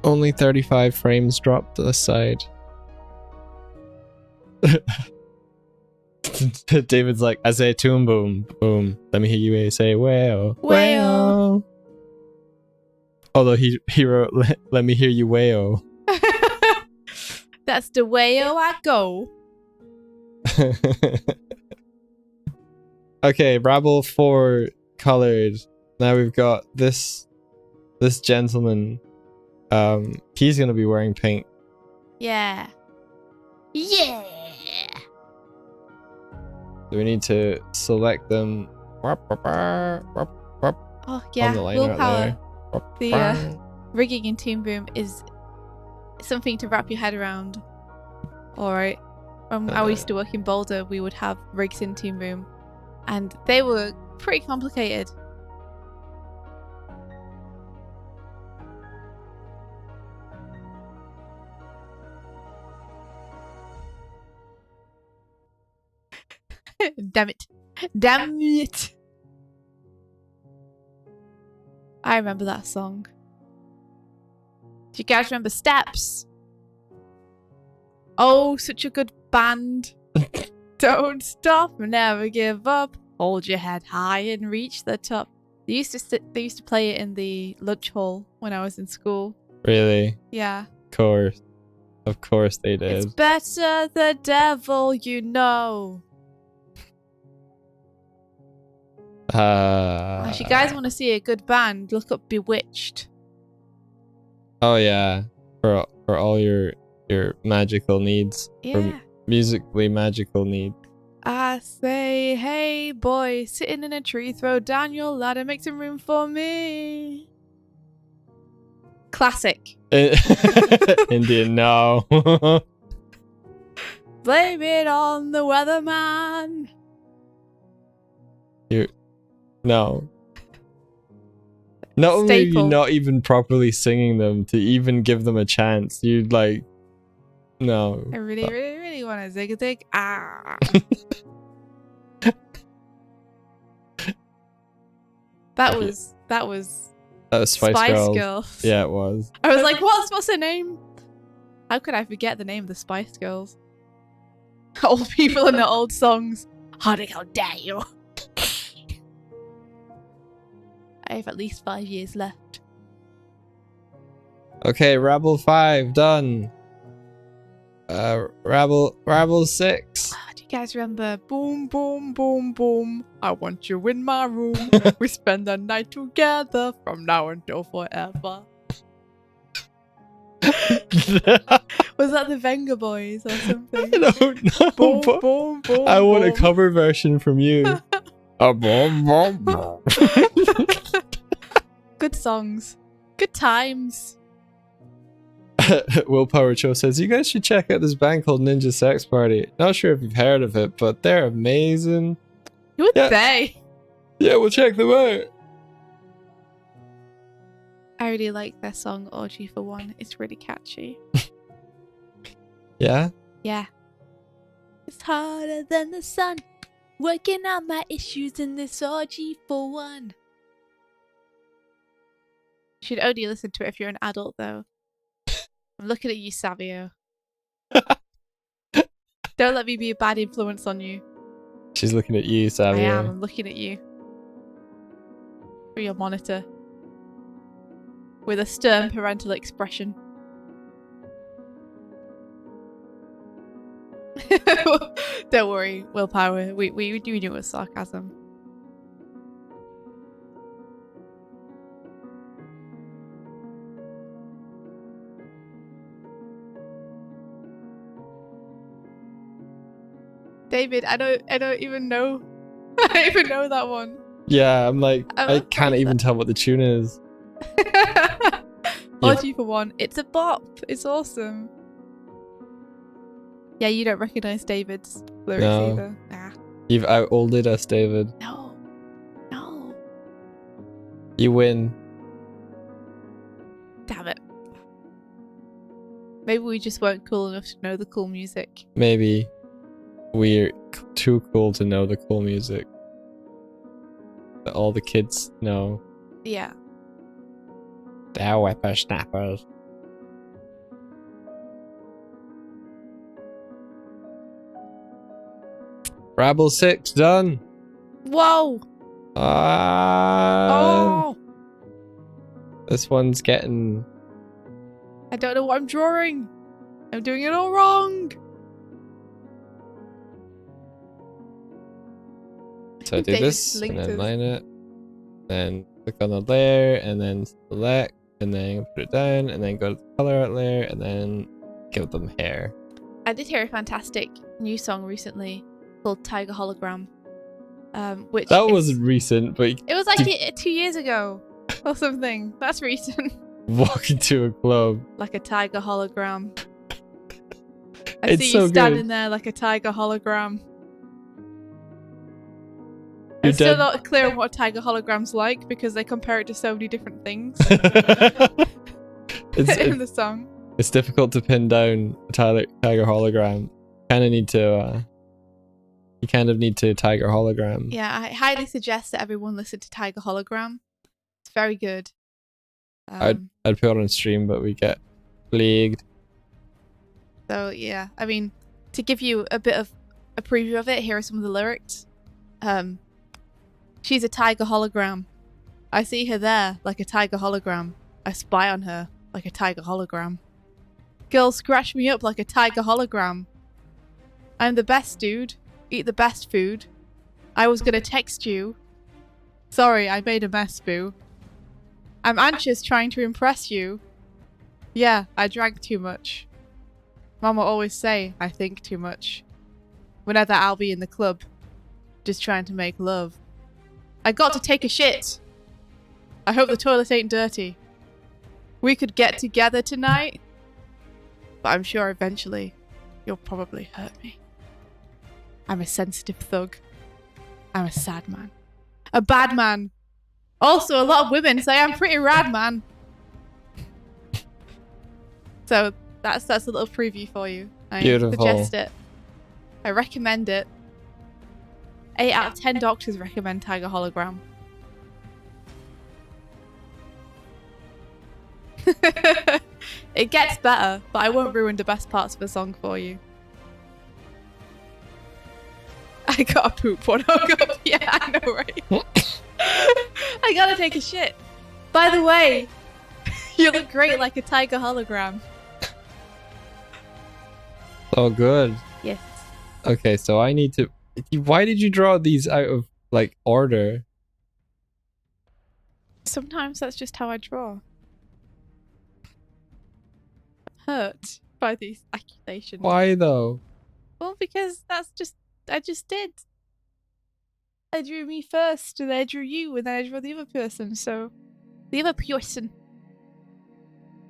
only 35 frames dropped to the side. David's like, I say Toon Boom, boom. Let me hear you say wayo, wayo. Although he wrote, let me hear you wayo. That's the way I go. Okay, Rabble 4 colored. Now we've got this gentleman. He's gonna be wearing pink. Yeah. Yeah. So we need to select them. Oh On yeah, the line willpower. right The rigging in Toon Boom is something to wrap your head around. Alright. When I used to work in Boulder, we would have rigs in Toon Boom, and they were pretty complicated. Damn it. Damn it. I remember that song. Do you guys remember Steps? Oh, such a good band. Don't stop, never give up. Hold your head high and reach the top. They used to play it in the lunch hall when I was in school. Really? Yeah. Of course they did. It's better the devil you know. If you guys want to see a good band, look up Bewitched. Oh yeah, for all your magical needs. Yeah. For musically magical needs. I say, hey boy, sitting in a tree, throw down your ladder, make some room for me. Classic. Indian, no. Blame it on the weatherman. No. Not only are you not even properly singing them to even give them a chance, you'd like, no. I really want to zig a zig. Ah. That was Spice Girls. Yeah, it was. I was like, what's her name? How could I forget the name of the Spice Girls? Old people in their old songs. How dare you? I have at least 5 years left. Okay, Rabble 5 done. Rabble 6. Do you guys remember Boom Boom Boom Boom? I want you in my room. We spend the night together from now until forever. Was that the Venga Boys or something? I don't know. Boom boom boom. I want a boom. cover version from you. A boom boom boom. Good songs. Good times. Willpower Cho says, you guys should check out this band called Ninja Sex Party. Not sure if you've heard of it, but they're amazing. Who are they? Yeah, we'll check them out. I really like their song Orgy for One. It's really catchy. Yeah? Yeah. It's harder than the sun. Working out my issues in this orgy for one. You should only listen to it if you're an adult, though. I'm looking at you, Savio. Don't let me be a bad influence on you. She's looking at you, Savio. I am. I'm looking at you. Through your monitor. With a stern parental expression. Don't worry, Willpower. We do it with sarcasm. David, I don't even know. I don't even know that one. Yeah, I'm like, I can't even tell what the tune is. Orgy for One. It's a bop. It's awesome. Yeah, you don't recognize David's lyrics either. Nah. You've out-olded us, David. No. No. You win. Damn it. Maybe we just weren't cool enough to know the cool music. Maybe we're too cool to know the cool music that all the kids know. Yeah. They're whippersnappers. Rabble 6 done. Whoa. Oh. This one's getting... I don't know what I'm drawing. I'm doing it all wrong. So I do this, and then line it, then click on the layer, and then select, and then put it down, and then go to the color out layer, and then give them hair. I did hear a fantastic new song recently called Tiger Hologram. Which that wasn't recent, but it was like 2 years ago or something. That's recent. Walk into a club like a tiger hologram. I it's see so you standing good. there like a tiger hologram. You're I'm still dead. not clear on what tiger hologram's like because they compare it to so many different things in the song. It's difficult to pin down a tiger hologram. Kind of need to. You kind of need to tiger hologram. Yeah, I highly suggest that everyone listen to Tiger Hologram. It's very good. I'd put it on stream, but we get plagued. So yeah, I mean, to give you a bit of a preview of it, here are some of the lyrics. She's a tiger hologram. I see her there like a tiger hologram. I spy on her like a tiger hologram. Girls scratch me up like a tiger hologram. I'm the best dude. Eat the best food. I was gonna text you. Sorry, I made a mess, boo. I'm anxious trying to impress you. Yeah, I drank too much. Mama always say I think too much. Whenever I'll be in the club, just trying to make love. I got to take a shit. I hope the toilet ain't dirty. We could get together tonight, but I'm sure eventually you'll probably hurt me. I'm a sensitive thug. I'm a sad man. A bad man. Also, a lot of women say I'm pretty rad, man. So that's a little preview for you. I suggest it. I recommend it. 8 out of 10 doctors recommend Tiger Hologram. It gets better, but I won't ruin the best parts of the song for you. I gotta poop when I woke up. Yeah, I know, right? I gotta take a shit. By the way, you look great like a tiger hologram. Oh, good. Yes. Okay, so I need to... Why did you draw these out of, like, order? Sometimes that's just how I draw. Hurt by these accusations. Why, though? Well, because I just did. I drew me first, and then I drew you, and then I drew the other person, so... The other person.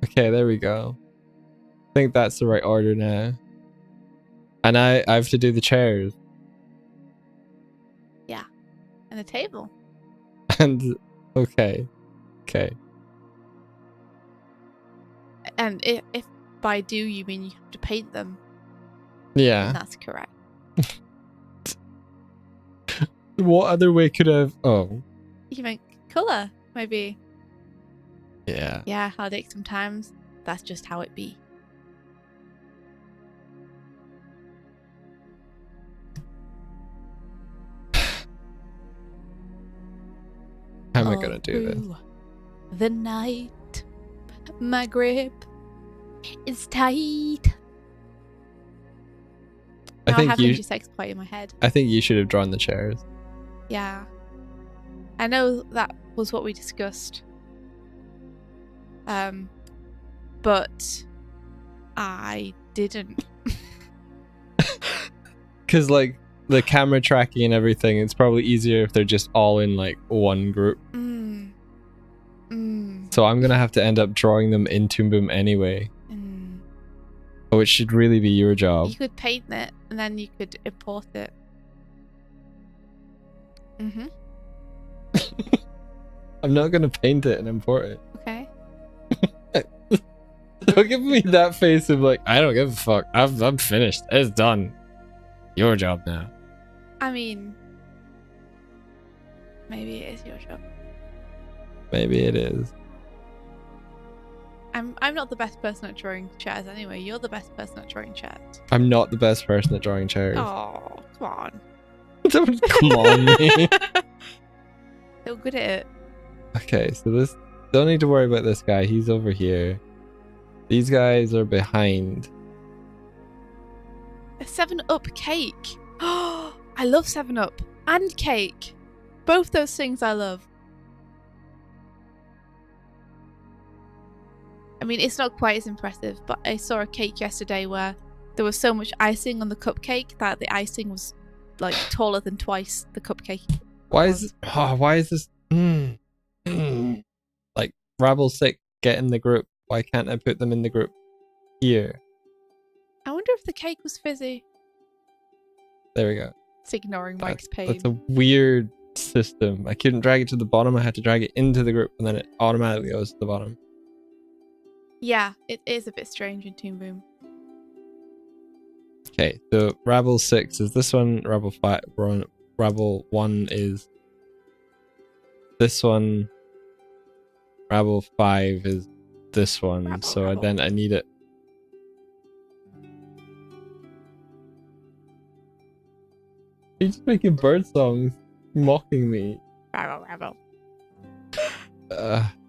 Okay, there we go. I think that's the right order now. And I have to do the chairs. Yeah. And the table. And... Okay. Okay. And if by do you mean you have to paint them, Yeah. then that's correct. What other way could have... Oh. You can make colour, maybe. Yeah. Yeah, how dick sometimes. That's just how it be. How am I gonna do this? The night, my grip is tight. Now I have Ninja Sex Party in my head. I think you should have drawn the chairs. Yeah. I know that was what we discussed. But I didn't. Because, like, the camera tracking and everything, it's probably easier if they're just all in, like, one group. So I'm gonna have to end up drawing them in Toon Boom anyway. Oh, it should really be your job. You could paint it, and then you could import it. I'm not gonna paint it and import it. Okay. Don't give me that face of like, I don't give a fuck. I'm finished. It's done. Your job now. I mean, maybe it is your job. Maybe it is. I'm not the best person at drawing chairs anyway. You're the best person at drawing chairs. I'm not the best person at drawing chairs. Oh, come on. Don't come on me. So good at it. Okay, so this... Don't need to worry about this guy. He's over here. These guys are behind. A 7-Up cake. Oh, I love 7-Up and cake. Both those things I love. I mean, it's not quite as impressive, but I saw a cake yesterday where there was so much icing on the cupcake that the icing was like taller than twice the cupcake. Why is this? Like, Rabble 6, get in the group. Why can't I put them in the group here? I wonder if the cake was fizzy. There we go. It's ignoring Mike's pain. That's a weird system. I couldn't drag it to the bottom. I had to drag it into the group, and then it automatically goes to the bottom. Yeah, it is a bit strange in Toon Boom. Okay, so Rabble 6 is this one. Rabble 5, Rabble 1 is this one. Rabble 5 is this one. Rabble, so Rabble. Then I need it. You're just making bird songs, mocking me. And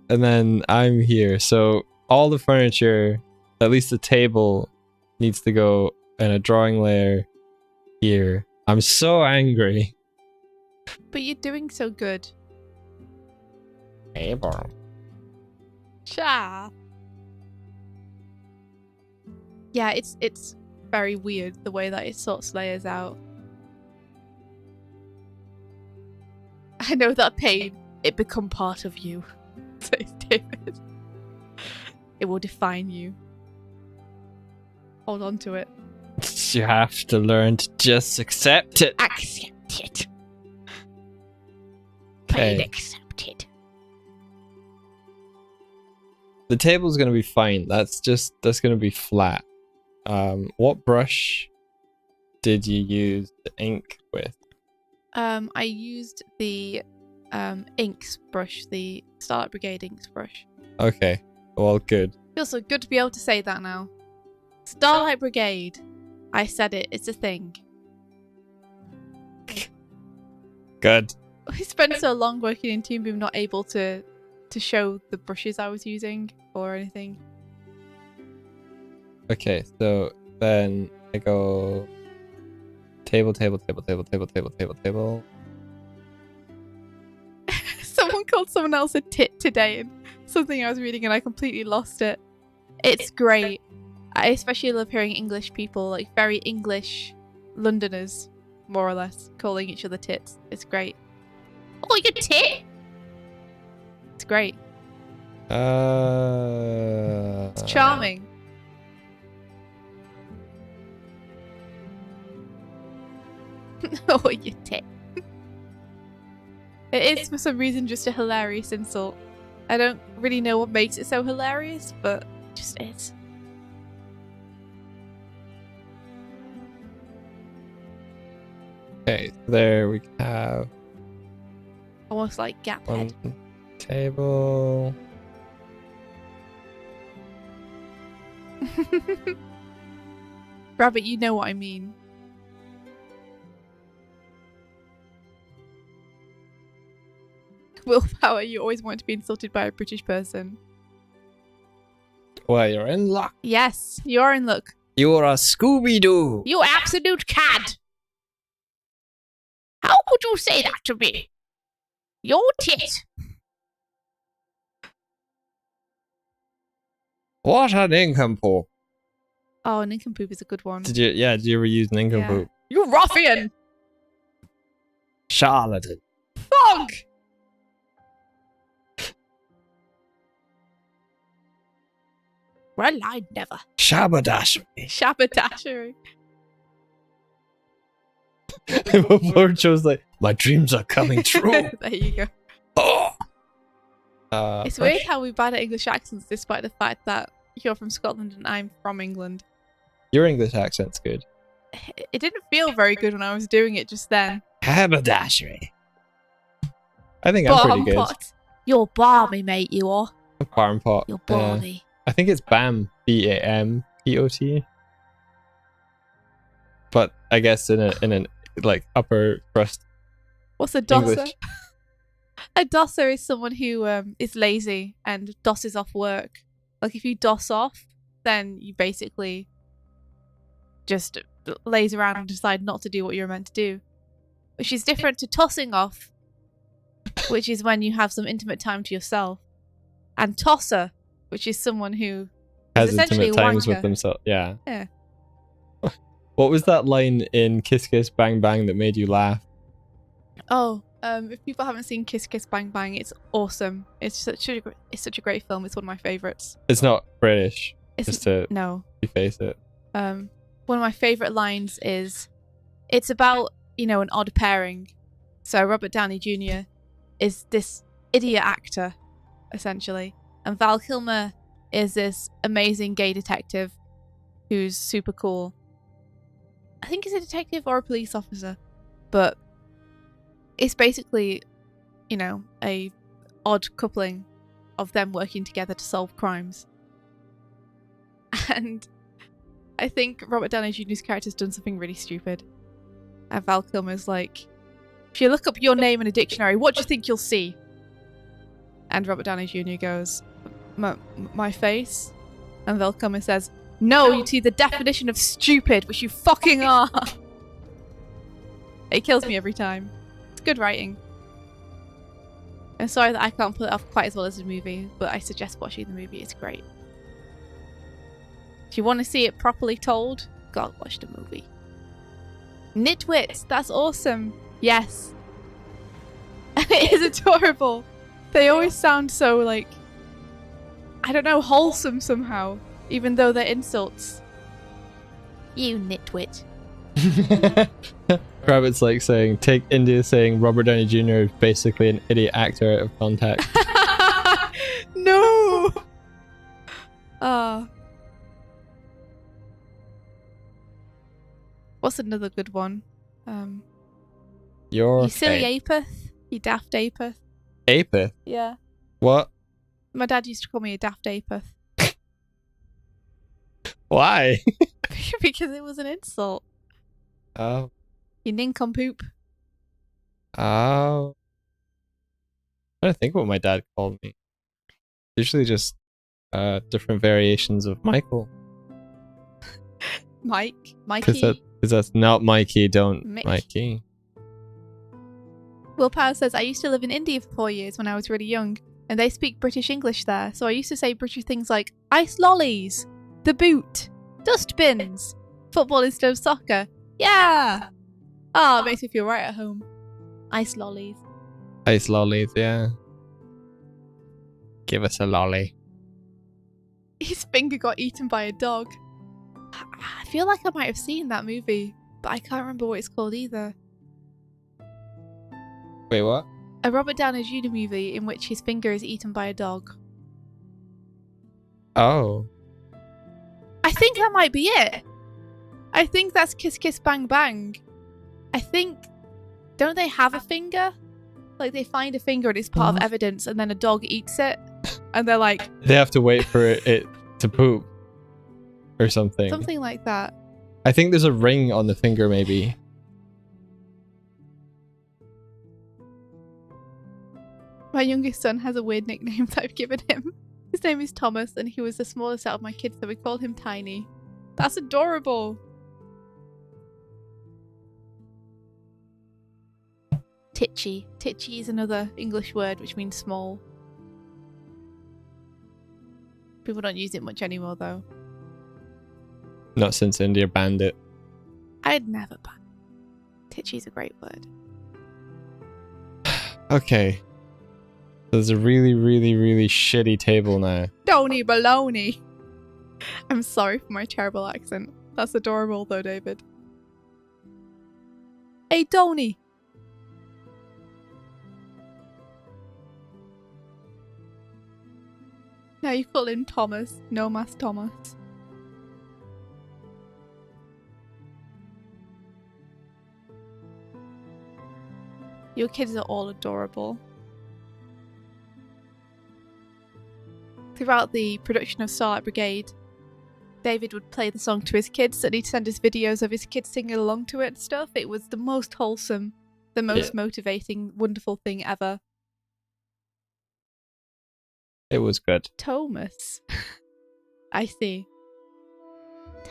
then I'm here. So all the furniture, at least the table, needs to go in a drawing layer here. I'm so angry. But you're doing so good. Table. Cha. Yeah, it's very weird the way that it sorts layers out. I know that pain. It become part of you, says David. It will define you. Hold on to it. You have to learn to just accept it. Accept it. Okay. Pain accepted. The table's gonna be fine. That's gonna be flat. What brush did you use the ink with? I used the inks brush, the Starlight Brigade inks brush. Okay, well, good. Feels so good to be able to say that now. Starlight Brigade. I said it. It's a thing. Good. I spent so long working in Toon Boom not able to show the brushes I was using or anything. Okay, so then I go table. Someone called someone else a tit today in something I was reading and I completely lost it. It's great. I especially love hearing English people, like very English Londoners, more or less, calling each other tits. It's great. Oh, you tit? It's great. It's charming. Oh, you tit. It is for some reason just a hilarious insult. I don't really know what makes it so hilarious, but it just is. Okay, so there we have Almost like gap one head. table. Rabbit, you know what I mean. Willpower, you always want to be insulted by a British person. Well, you're in luck. Yes, you are in luck. You're a Scooby-Doo. You absolute cad! How could you say that to me? Your tit! What a nincompoop. Oh, nincompoop is a good one. Did you ever use nincompoop? You ruffian! Charlatan. Fog! Well, I'd never. Shabadash. Shabadashery. Borcho's like, my dreams are coming true. There you go. Oh. It's weird how we're bad at English accents despite the fact that you're from Scotland and I'm from England. Your English accent's good. It didn't feel very good when I was doing it just then. Haberdashery. I think I'm pretty good. Pot. You're balmy, mate, you are. Barn pot. You're balmy. I think it's BAM. BAMPOT. But I guess in an like upper crust. What's a dosser? English. A dosser is someone who is lazy and dosses off work. Like if you doss off, then you basically just laze around and decide not to do what you're meant to do. Which is different to tossing off, which is when you have some intimate time to yourself. And tosser, which is someone who has is essentially intimate a times wanker. with themselves. Yeah. Yeah. What was that line in Kiss Kiss Bang Bang that made you laugh? Oh, if people haven't seen Kiss Kiss Bang Bang, it's awesome. It's such a great film. It's one of my favorites. It's not British. It's just to no. face it. One of my favorite lines is, it's about, an odd pairing. So Robert Downey Jr. is this idiot actor, essentially, and Val Kilmer is this amazing gay detective who's super cool. I think he's a detective or a police officer, but it's basically, a odd coupling of them working together to solve crimes. And I think Robert Downey Jr.'s character's done something really stupid. And Val Kilmer's like, if you look up your name in a dictionary, what do you think you'll see? And Robert Downey Jr. goes, my face? And Val Kilmer says, no, you'd see the definition of stupid, which you fucking are. It kills me every time. It's good writing. I'm sorry that I can't pull it off quite as well as the movie, but I suggest watching the movie. It's great. If you want to see it properly told, go watch the movie. Nitwits, that's awesome. Yes. It is adorable. They always sound so, like, I don't know, wholesome somehow, even though they're insults. You nitwit. Rabbit's like saying, take India saying Robert Downey Jr. is basically an idiot actor out of context. No! What's another good one? You silly apeth. You daft apeth. Apeth? Yeah. What? My dad used to call me a daft apeth. Why? Because it was an insult. Oh. You nincompoop. Oh. I don't think what my dad called me. Usually just different variations of Michael. Mikey. Because that's not Mikey, don't Mick. Mikey. Will Power says, I used to live in India for 4 years when I was really young, and they speak British English there, so I used to say British things like ice lollies, the boot, dustbins, football instead of soccer. Yeah! Oh, it makes me feel right at home. Ice lollies. Ice lollies, yeah. Give us a lolly. His finger got eaten by a dog. I feel like I might have seen that movie, but I can't remember what it's called either. Wait, what? A Robert Downey Jr. movie in which his finger is eaten by a dog. Oh. I think that might be it. I think that's Kiss Kiss Bang Bang. I think... Don't they have a finger? Like, they find a finger and it's part of evidence, and then a dog eats it, and they're like... They have to wait for it to poop. Or something. Something like that. I think there's a ring on the finger, maybe. My youngest son has a weird nickname that I've given him. His name is Thomas, and he was the smallest out of my kids, so we called him Tiny. That's adorable. Titchy. Titchy is another English word which means small. People don't use it much anymore, though. Not since India banned it. I'd never ban. Titchy's a great word. Okay. There's a really, really, really shitty table now. Donny baloney. I'm sorry for my terrible accent. That's adorable though, David. Hey, Donny. Now you call him Thomas. No mas Thomas. Your kids are all adorable. Throughout the production of Starlight Brigade, David would play the song to his kids and he'd send us videos of his kids singing along to it and stuff. It was the most wholesome, the most motivating, wonderful thing ever. It was good. Thomas. I see.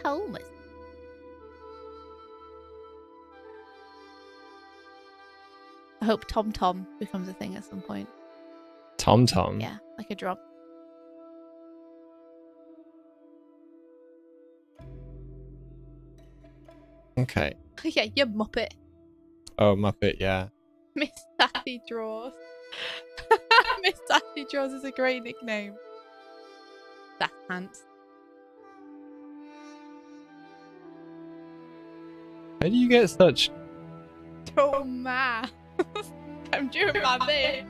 Thomas. I hope Tom Tom becomes a thing at some point. Tom Tom? Yeah, like a drum. Okay. Yeah, you Muppet. Oh, Muppet, yeah. Miss Sassy Draws. Miss Sassy Draws is a great nickname. That's pants. How do you get such... Oh, man. I'm doing my bit.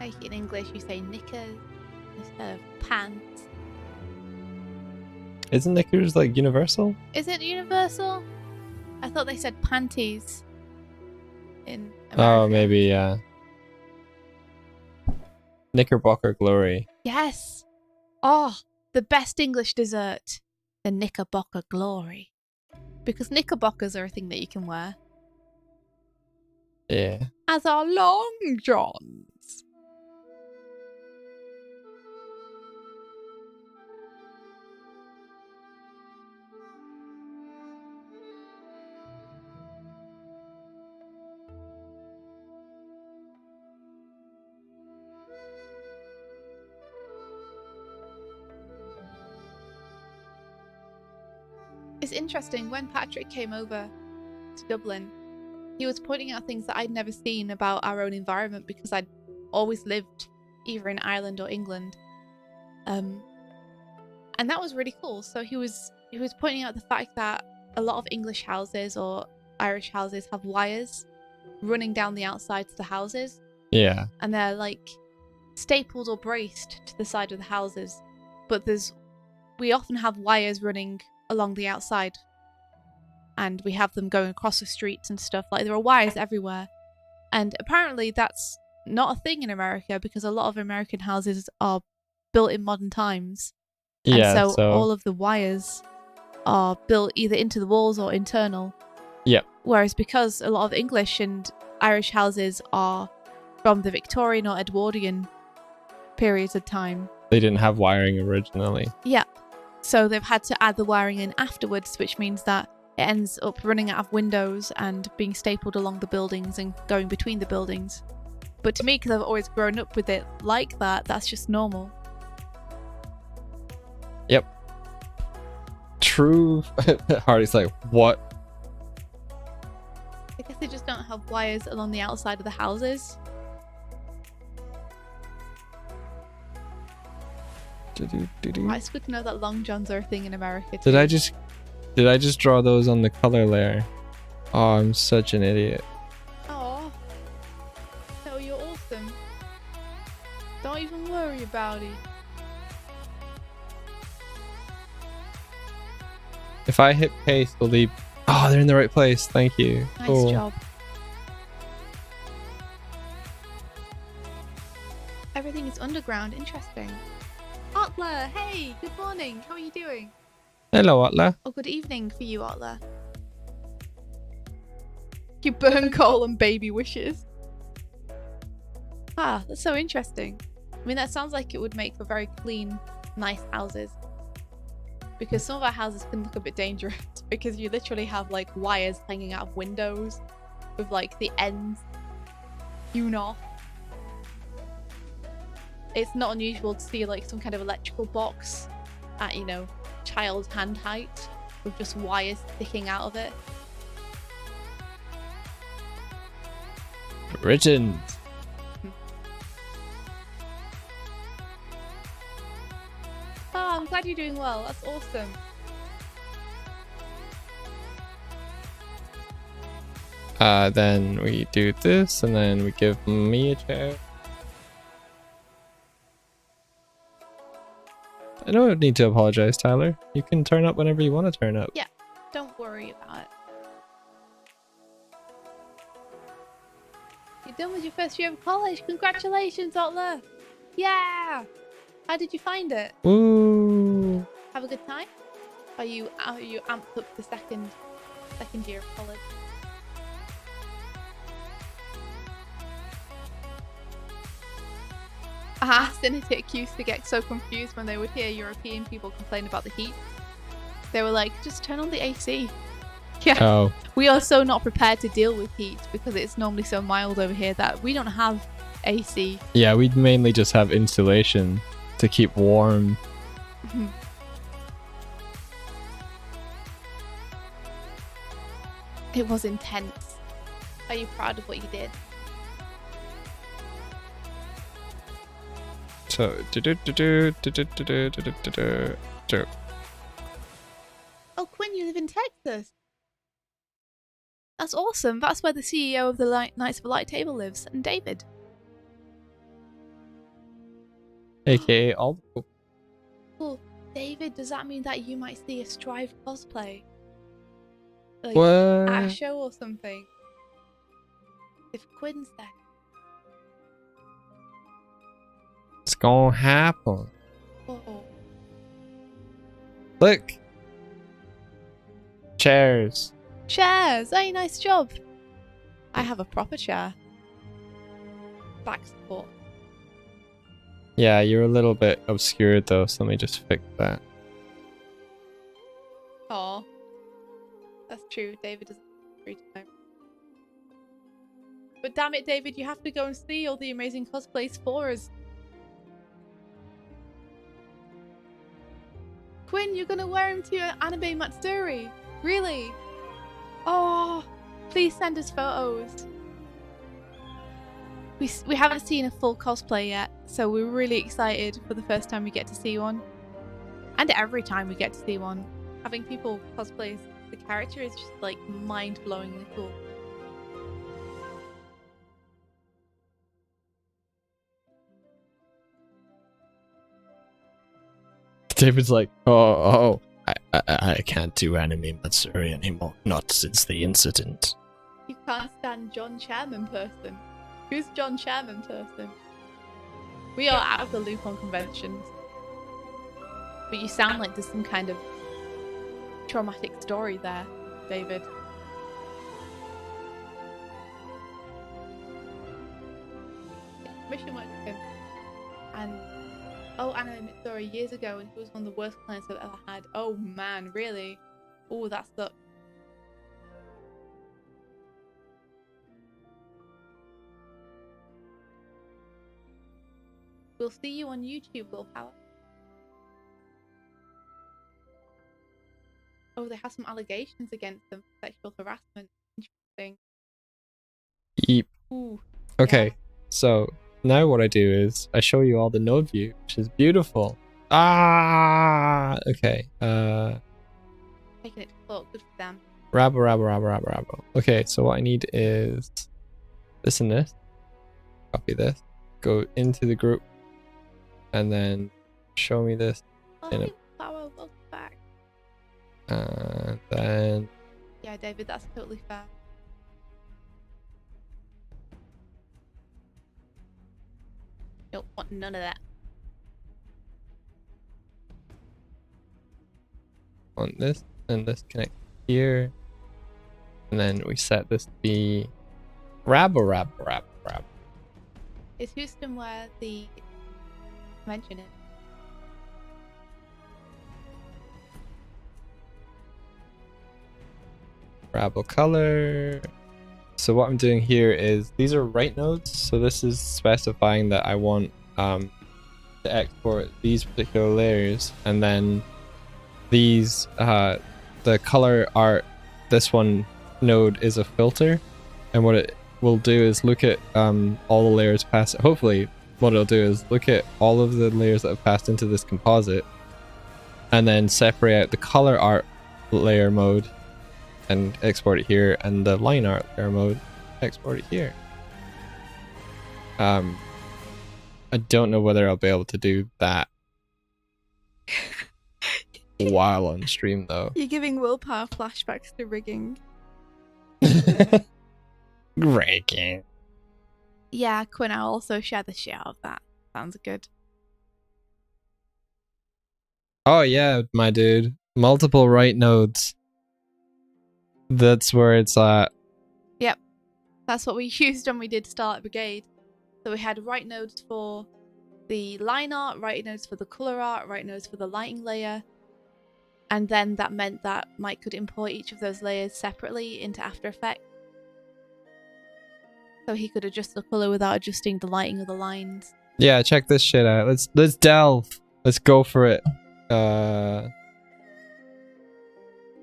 Like in English, you say knickers instead of pants. Isn't knickers like universal? Is it universal? I thought they said panties. in America. Oh, maybe, yeah. Knickerbocker Glory. Yes. Oh, the best English dessert. The Knickerbocker Glory. Because knickerbockers are a thing that you can wear. Yeah. As are long johns. It's interesting, when Patrick came over to Dublin, he was pointing out things that I'd never seen about our own environment because I'd always lived either in Ireland or England. And that was really cool. So he was pointing out the fact that a lot of English houses or Irish houses have wires running down the outsides of the houses. Yeah. And they're like stapled or braced to the side of the houses. But we often have wires running along the outside. And we have them going across the streets and stuff. Like, there are wires everywhere. And apparently that's not a thing in America because a lot of American houses are built in modern times. Yeah, and so all of the wires are built either into the walls or internal. Yep. Whereas because a lot of English and Irish houses are from the Victorian or Edwardian periods of time. They didn't have wiring originally. Yeah. So they've had to add the wiring in afterwards, which means that it ends up running out of windows and being stapled along the buildings and going between the buildings. But to me, because I've always grown up with it like that, that's just normal. Yep. True. Hardy's like, what? I guess they just don't have wires along the outside of the houses. Right, it's good to know that long johns are a thing in America too. Did I just draw those on the color layer? Oh, I'm such an idiot. Oh, no, you're awesome. Don't even worry about it. If I hit paste, will they... Oh, they're in the right place. Thank you. Nice Cool. job. Everything is underground. Interesting. Otla, hey, good morning. How are you doing? Hello, Atla. Oh, good evening for you, Otla. You burn coal and baby wishes. Ah, that's so interesting. I mean, that sounds like it would make for very clean, nice houses. Because some of our houses can look a bit dangerous because you literally have like wires hanging out of windows with like the ends hewn off. It's not unusual to see like some kind of electrical box at, you know, child's hand height with just wires sticking out of it. Written. Oh, I'm glad you're doing well. That's awesome. Then we do this, and then we give me a chair. I don't need to apologize, Tyler. You can turn up whenever you want to turn up. Yeah, don't worry about it. You're done with your first year of college. Congratulations, Otla. Yeah. How did you find it? Ooh. Have a good time? Are you amped up for second year of college? Synatic used to get so confused when they would hear European people complain about the heat. They were like, just turn on the AC. Yeah. Oh. We are so not prepared to deal with heat because it's normally so mild over here that we don't have AC. Yeah, we'd mainly just have insulation to keep warm. It was intense. Are you proud of what you did? So, Oh, Quinn, you live in Texas. That's awesome. That's where the CEO of the Knights of the Light Table lives, and David. AKA all. Well, David, does that mean that you might see a Strive cosplay? Like, What? at a show or something? If Quinn's there. It's gonna happen. Oh. Look. Chairs. Chairs! Hey, nice job. I have a proper chair. Back support. Yeah, you're a little bit obscured though, so let me just fix that. Oh. That's true. David doesn't have free time. But damn it, David, you have to go and see all the amazing cosplays for us. Quinn, you're gonna wear him to your anime Matsuri? Really? Oh, please send us photos. We haven't seen a full cosplay yet, so we're really excited for the first time we get to see one. And every time we get to see one. Having people cosplay the character is just like mind-blowingly cool. David's like, I can't do anime Matsuri anymore. Not since the incident. You can't stand John Chairman person. Who's John Chairman person? We are out of the loop on conventions. But you sound like there's some kind of traumatic story there, David. Mission went to him. And anime story years ago, and he was one of the worst clients I've ever had. Oh man, really? Oh, that sucked. We'll see you on YouTube, Willpower. Oh, they have some allegations against them for sexual harassment. Interesting. Yep. Ooh. Okay, Yeah. so now what I do is I show you all the node view, which is beautiful. Ah, okay. Taking it to court, good for them. Rabble. Okay, so what I need is this and this. Copy this. Go into the group, and then show me this. Oh, In a- Willpower, welcome back. And then Yeah, David, that's totally fair. Don't want none of that. on this, and this connect here, and then we set this to be rabble. Is Houston where the convention is? Rabble color. So what I'm doing here is these are write nodes. So this is specifying that I want to export these particular layers, and then these the color art. This one node is a filter, and what it will do is look at all the layers past. Hopefully, what it'll do is look at all of the layers that have passed into this composite, and then separate out the color art layer mode and export it here, and the line art layer mode, export it here. I don't know whether I'll be able to do that while on stream though. You're giving Willpower flashbacks to rigging. Rigging. Yeah, Quinn, I'll also share the shit out of that. Sounds good. Oh yeah, my dude. Multiple write nodes. That's where it's at. Yep. That's what we used when we did Starlight Brigade. So we had write nodes for the line art, write nodes for the color art, write nodes for the lighting layer. And then that meant that Mike could import each of those layers separately into After Effects. So he could adjust the color without adjusting the lighting of the lines. Yeah, check this shit out. Let's delve. Let's go for it.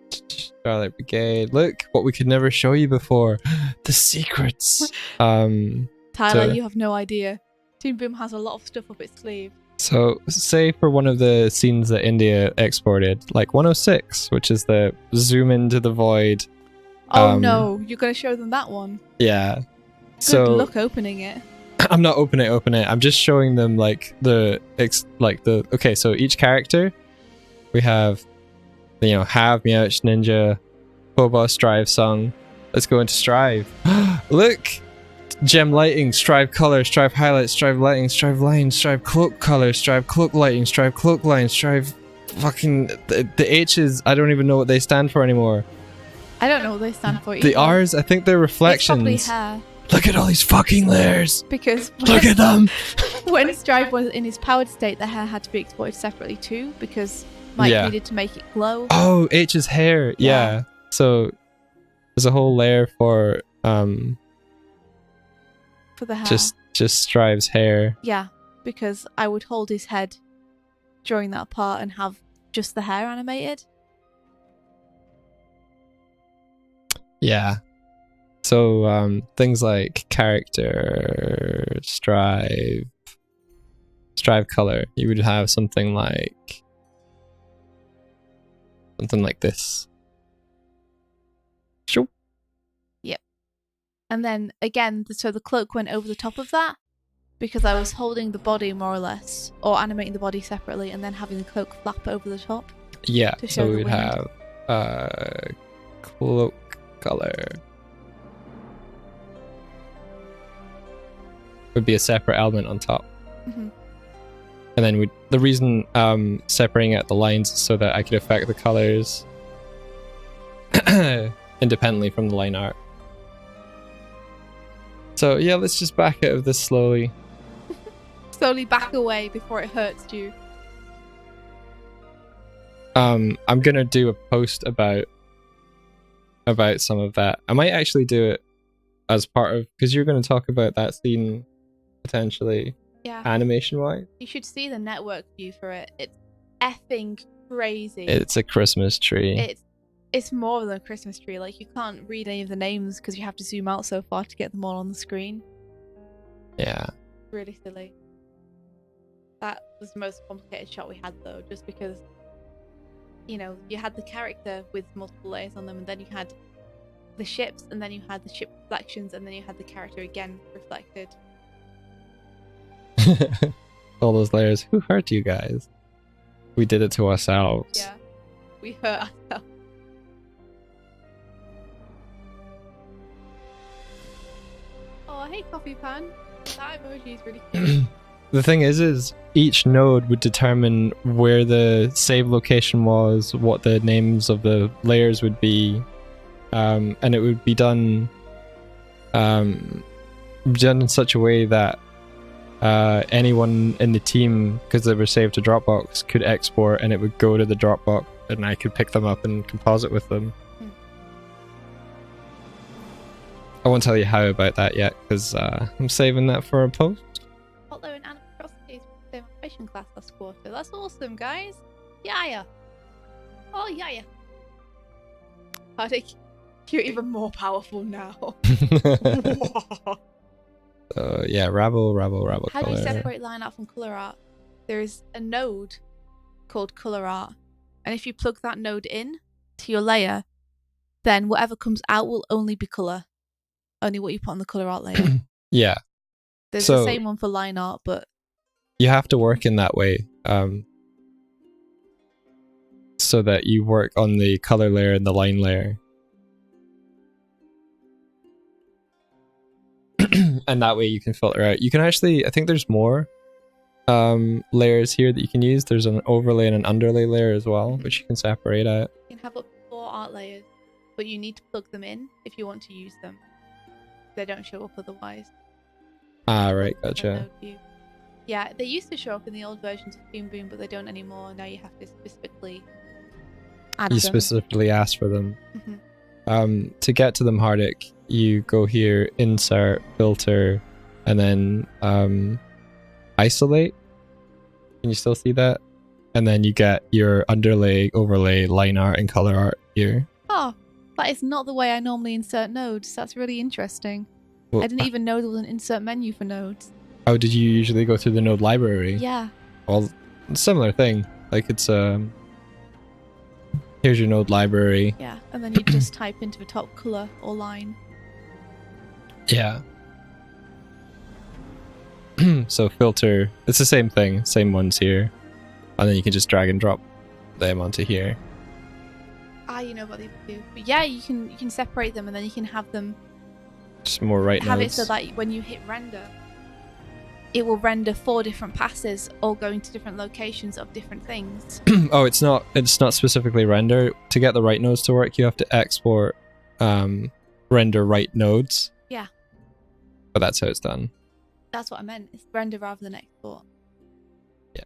Starlight Brigade. Look what we could never show you before. The secrets. Tyler, So- you have no idea. Toon Boom has a lot of stuff up its sleeve. So say for one of the scenes that India exported, like 106, which is the zoom into the void. Oh no, you're going to show them that one. Yeah. Good So luck opening it. I'm not opening it. I'm just showing them like okay, so each character we have, Have, Meowch, Ninja, Phobos, Strive, Sung. Let's go into Strive. Look! gem lighting, stripe color, stripe highlight, stripe lighting, stripe line, stripe cloak color, stripe cloak lighting, stripe cloak line, stripe fucking the H's. I don't even know what they stand for anymore. I don't know what they stand for either. The R's, I think they're reflections. It's probably hair. Look at all these fucking layers. Because look at them. When Stripe was in his powered state, the hair had to be exported separately too, because Mike needed to make it glow. Oh, H's hair. Yeah. So there's a whole layer for the hair. Just Strive's hair. Yeah, because I would hold his head during that part and have just the hair animated. Yeah. So things like character, strive color, you would have something like this. Sure. Yep. And then again, so the cloak went over the top of that because I was holding the body more or less, or animating the body separately, and then having the cloak flap over the top. Yeah. So we would have cloak color. Would be a separate element on top. Mm-hmm. And then the reason separating out the lines is so that I could affect the colors independently from the line art. So yeah, let's just back out of this slowly. Slowly back away before it hurts you. I'm gonna do a post about some of that. I might actually do it as part of, because you're going to talk about that scene potentially. Yeah. Animation wise. You should see the network view for it. It's effing crazy. It's a Christmas tree. It's more than a Christmas tree. Like, you can't read any of the names because you have to zoom out so far to get them all on the screen. Yeah. Really silly. That was the most complicated shot we had though, just because, you know, you had the character with multiple layers on them, and then you had the ships, and then you had the ship reflections, and then you had the character again reflected. All those layers. Who hurt you guys? We did it to ourselves. Yeah, we hurt ourselves. Oh, hey, Coffee Pan. That emoji is really cute. The thing is each node would determine where the save location was, what the names of the layers would be, and it would be done in such a way that anyone in the team, because they were saved to Dropbox, could export, and it would go to the Dropbox, and I could pick them up and composite with them. I won't tell you how about that yet, because I'm saving that for a post. Although in Animatrocities demonstration class last quarter. That's awesome, guys. Yeah. Oh, yeah. Hardik, you're even more powerful now. Yeah, rabble How color. do you separate line art from color art? There is a node called color art, and if you plug that node in to your layer, then whatever comes out will only be color. Only what you put on the color art layer. Yeah. There's the same one for line art, but you have to work in that way, so that you work on the color layer and the line layer. And that way you can filter out. You can actually, I think there's more layers here that you can use. There's an overlay and an underlay layer as well, which you can separate out. You can have up to 4 art layers, but you need to plug them in if you want to use them. They don't show up otherwise. Ah, right, gotcha. Yeah, they used to show up in the old versions of Toon Boom, but they don't anymore. Now you have to specifically add them. You specifically ask for them. Mm-hmm. To get to them, Hardik, you go here, insert, filter, and then isolate. Can you still see that? And then you get your underlay, overlay, line art, and color art here. Oh, that is not the way I normally insert nodes. That's really interesting. Well, I didn't even know there was an insert menu for nodes. Oh, did you usually go through the node library? Yeah. Well, similar thing. Like it's here's your node library. Yeah, and then you just type into the top color or line. Yeah. So filter, it's the same thing, same ones here, and then you can just drag and drop them onto here. Ah, you know what they do. But yeah, you can separate them, and then you can have them Just more right have nodes. it so that when you hit render, it will render 4 different passes, all going to different locations of different things. Oh, it's not specifically render. To get the right nodes to work, you have to export render right nodes. Yeah. But that's how it's done. That's what I meant. It's render rather than export. Yeah.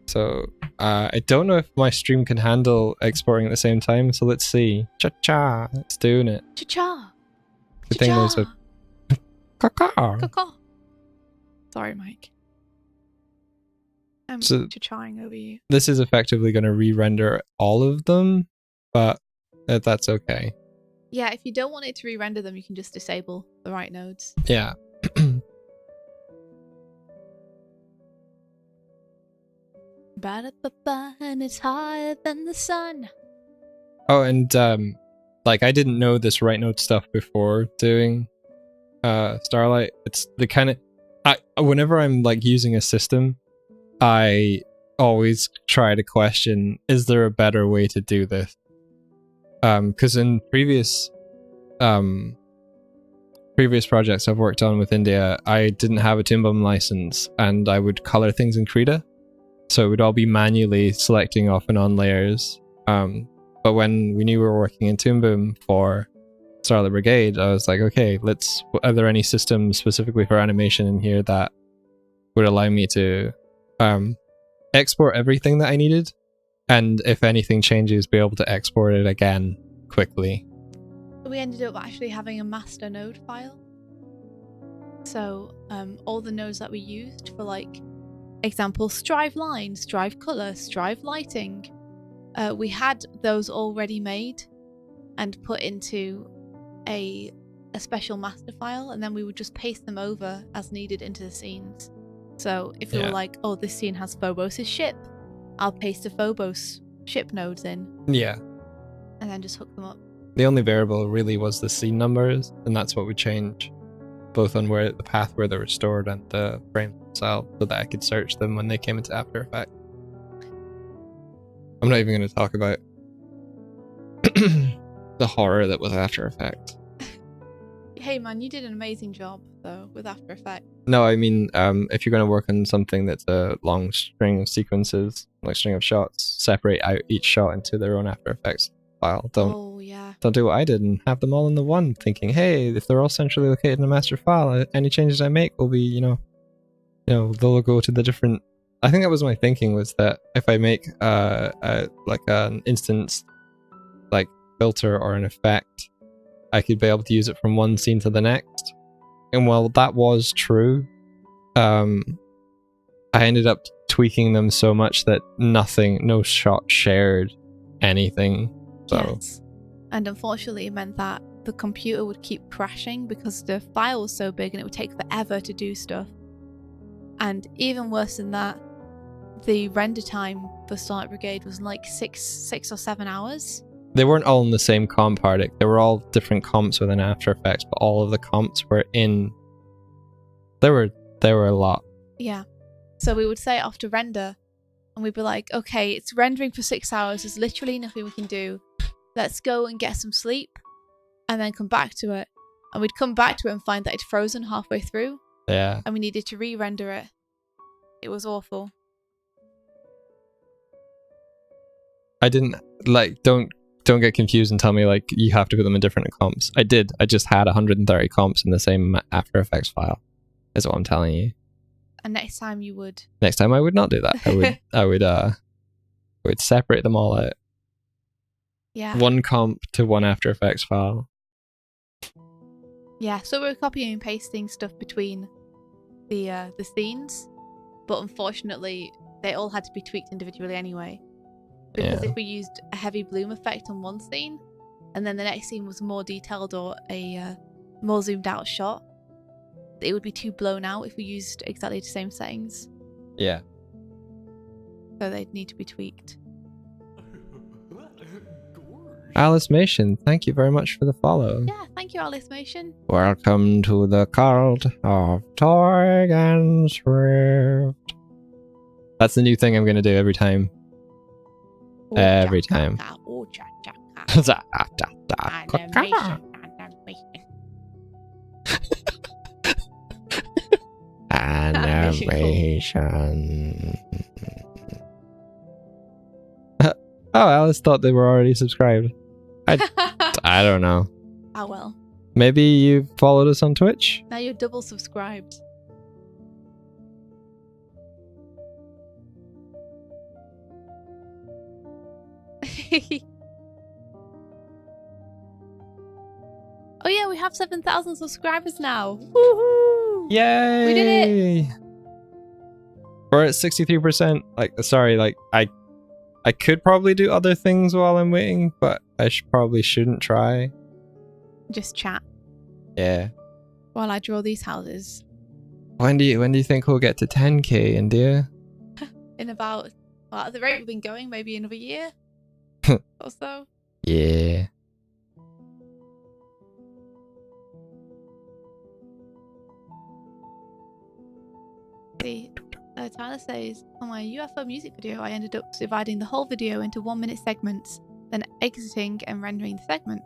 So I don't know if my stream can handle exporting at the same time, so let's see. Cha-cha! It's doing it. Cha-cha! Good thing there's a... Caw-caw! Caw-caw! Sorry, Mike. I'm So- cha-chaing over you. This is effectively going to re-render all of them, but that's okay. Yeah, if you don't want it to re-render them, you can just disable the right nodes. Yeah. Ba-da-ba-ba, and it's higher than the sun. Oh, and like I didn't know this right node stuff before doing Starlight. It's the kind of whenever I'm like using a system, I always try to question, is there a better way to do this? Because in previous projects I've worked on with India, I didn't have a Toon Boom license, and I would color things in Krita, so it would all be manually selecting off and on layers. But when we knew we were working in Toon Boom for Starlight Brigade, I was like, okay, are there any systems specifically for animation in here that would allow me to export everything that I needed, and if anything changes, be able to export it again quickly. We ended up actually having a master node file. So all the nodes that we used for, like, example, strive line, strive color, strive lighting, we had those already made and put into a special master file, and then we would just paste them over as needed into the scenes. So if we were like, oh, this scene has Phobos' ship, I'll paste the Phobos ship nodes in. Yeah. And then just hook them up. The only variable really was the scene numbers, and that's what would change, both on where the path where they were stored and the frame themselves, so that I could search them when they came into After Effects. I'm not even going to talk about the horror that was After Effects. Hey man, you did an amazing job though with After Effects. No, I mean, if you're going to work on something that's a long string of sequences, like string of shots, separate out each shot into their own After Effects file. Don't do what I did and have them all in the one, thinking, hey, if they're all centrally located in a master file, any changes I make will be, they'll go to the different. I think that was my thinking, was that if I make like an instance, like filter or an effect, I could be able to use it from one scene to the next. And while that was true, I ended up tweaking them so much that no shot shared anything. So. Yes. And unfortunately it meant that the computer would keep crashing because the file was so big and it would take forever to do stuff. And even worse than that, the render time for Starlight Brigade was like 6 or 7 hours. They weren't all in the same comp, Hardic. They were all different comps within After Effects, but all of the comps were in. There were a lot. Yeah. So we would say it off to render, and we'd be like, okay, it's rendering for 6 hours. There's literally nothing we can do. Let's go and get some sleep, and then come back to it. And we'd come back to it and find that it'd frozen halfway through. Yeah. And we needed to re-render it. It was awful. I didn't don't get confused and tell me like you have to put them in different comps. I did. I just had 130 comps in the same After Effects file. Is what I'm telling you. And next time you would. Next time I would not do that. I would separate them all out. Yeah. One comp to one After Effects file. Yeah, so we were copying and pasting stuff between the scenes, but unfortunately they all had to be tweaked individually anyway. Because if we used a heavy bloom effect on one scene, and then the next scene was more detailed or a more zoomed out shot, it would be too blown out if we used exactly the same settings. Yeah. So they'd need to be tweaked. Alice Mation, thank you very much for the follow. Yeah, thank you, Alice Mation. Welcome to the cult of Doig and Swift. That's the new thing I'm going to do every time. Every time. Animation. Animation. Oh, Alice thought they were already subscribed. I don't know. Oh well. Maybe you followed us on Twitch? Now you're double subscribed. Oh yeah, we have 7,000 subscribers now. Woohoo! Yay! We did it! We're at 63%. Sorry, I could probably do other things while I'm waiting, but I probably shouldn't try. Just chat. Yeah. While I draw these houses. When do you think we'll get to 10k, India? In about, well, at the rate we've been going, maybe another year or so. Yeah. See, Tyler says, on my UFO music video, I ended up dividing the whole video into 1-minute segments, then exiting and rendering the segment,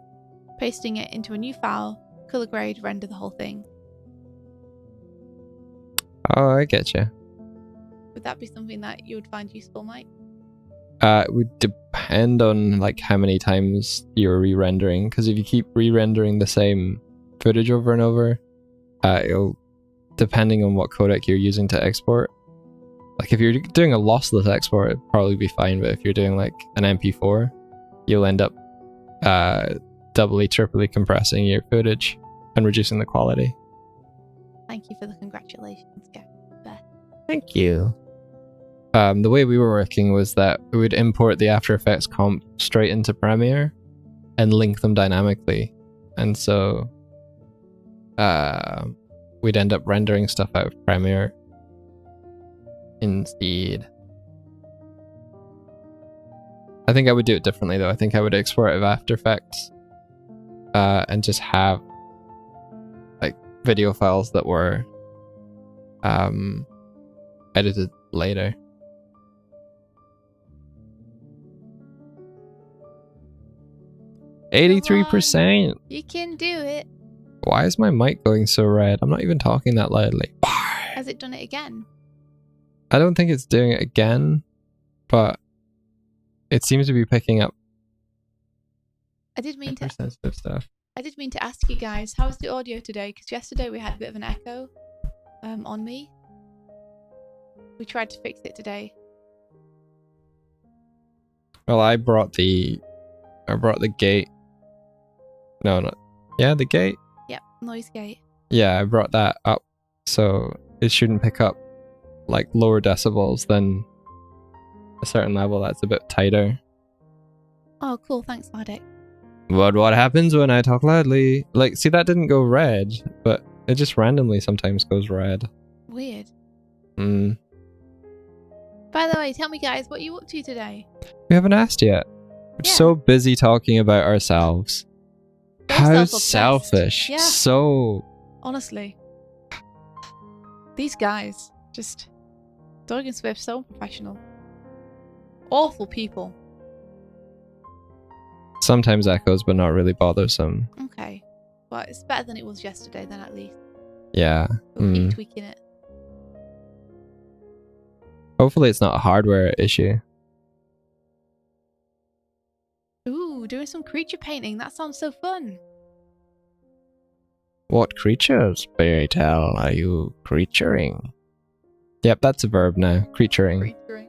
pasting it into a new file, color grade, render the whole thing. Oh, I get you. Would that be something that you would find useful, Mike? It would depend on how many times you're re-rendering, because if you keep re-rendering the same footage over and over, it'll, depending on what codec you're using to export. If you're doing a lossless export, it'd probably be fine, but if you're doing an MP4, you'll end up doubly, triply compressing your footage and reducing the quality. Thank you for the congratulations, Beth. Thank you. The way we were working was that we would import the After Effects comp straight into Premiere and link them dynamically. And so we'd end up rendering stuff out of Premiere instead. I think I would do it differently though. I think I would export out of After Effects and just have video files that were edited later. Come 83%. on, you can do it. Why is my mic going so red? I'm not even talking that loudly. Has it done it again? I don't think it's doing it again, but it seems to be picking up I did mean to sensitive stuff. I did mean to ask you guys, how's the audio today? Because yesterday we had a bit of an echo on me. We tried to fix it today. Well, I brought the gate. No, not. Yeah, the gate. Yep, noise gate. Yeah, I brought that up, so it shouldn't pick up lower decibels than a certain level that's a bit tighter. Oh, cool. Thanks, Mardik. But what happens when I talk loudly? See, that didn't go red, but it just randomly sometimes goes red. Weird. Hmm. By the way, tell me, guys, what are you up to today? We haven't asked yet. We're Yeah. so busy talking about ourselves. So How self-obsessed. selfish. Yeah. So. Honestly. These guys, just... Doig and Swift, so unprofessional. Awful people. Sometimes echoes, but not really bothersome. Okay. Well, it's better than it was yesterday, then, at least. Yeah. We'll keep tweaking it. Hopefully it's not a hardware issue. Ooh, doing some creature painting. That sounds so fun. What creatures, pray tell, are you creaturing? Yep, that's a verb now. Creaturing. Creaturing.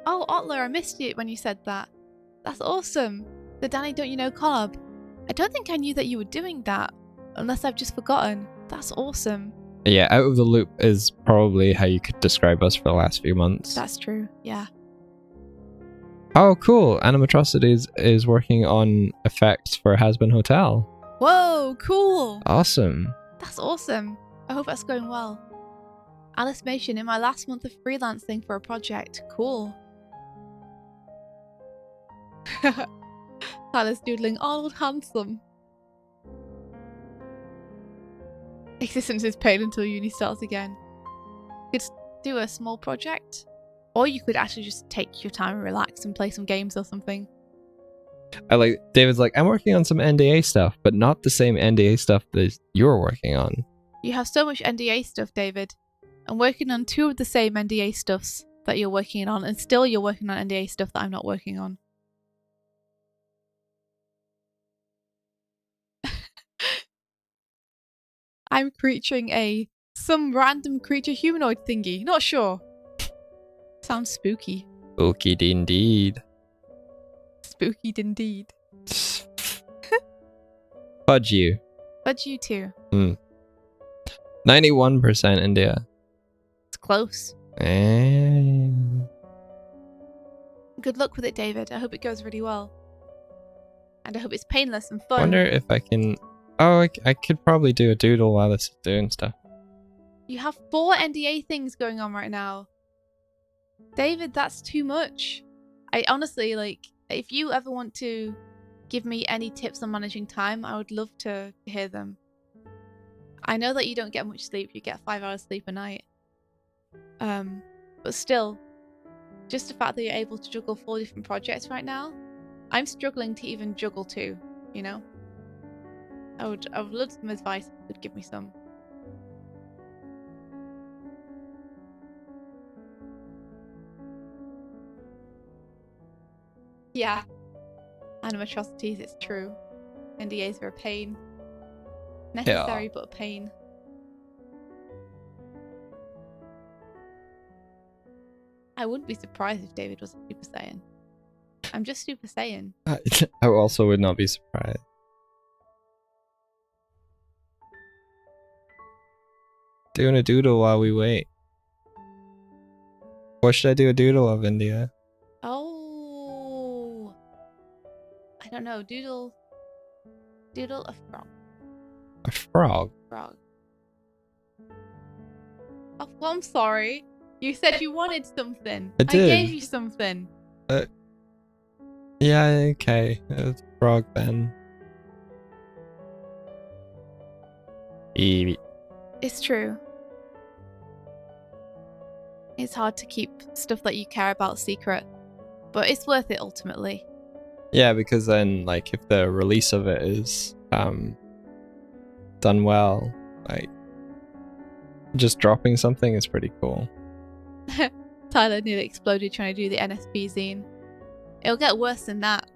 Oh, Otler, I missed it when you said that. That's awesome. The Danny Don't You Know collab. I don't think I knew that you were doing that, unless I've just forgotten. That's awesome. Yeah, Out of the Loop is probably how you could describe us for the last few months. That's true, yeah. Oh, cool. Animatrocities is working on effects for Has Been Hotel. Whoa, cool. Awesome. That's awesome. I hope that's going well. Alice Mation in my last month of freelancing for a project. Cool. Tyler's doodling Arnold Handsome. Existence is paid until uni starts again. You could do a small project, or you could actually just take your time and relax and play some games or something. I like David's like, I'm working on some NDA stuff, but not the same NDA stuff that you're working on. You have so much NDA stuff, David. I'm working on 2 of the same NDA stuffs that you're working on, and still you're working on NDA stuff that I'm not working on. I'm creaturing some random creature humanoid thingy. Not sure. Sounds spooky. Spooky indeed. Spooky indeed. Fudge you. Fudge you too. 91% India. It's close. And Good luck with it, David. I hope it goes really well. And I hope it's painless and fun. I wonder if I can... Oh, I could probably do a doodle while this is doing stuff. You have 4 NDA things going on right now. David, that's too much. I honestly, like, if you ever want to give me any tips on managing time, I would love to hear them. I know that you don't get much sleep. You get 5 hours sleep a night. But still, just the fact that you're able to juggle 4 different projects right now, I'm struggling to even juggle 2, you know? I would love some advice if you could give me some. Yeah. Animatrocities, it's true. NDAs are a pain. Necessary, but a pain. I wouldn't be surprised if David was a Super Saiyan. I'm just Super Saiyan. I also would not be surprised. Doing a doodle while we wait. What should I do a doodle of, India? Oh, I don't know. Doodle a frog. A frog? Frog. Oh, well, I'm sorry. You said you wanted something. I did. I gave you something. Yeah, okay. It's a frog then. It's true. It's hard to keep stuff that you care about secret, but it's worth it ultimately. Yeah, because then, like, if the release of it is done well, like, just dropping something is pretty cool. Tyler nearly exploded trying to do the NSP zine. It'll get worse than that.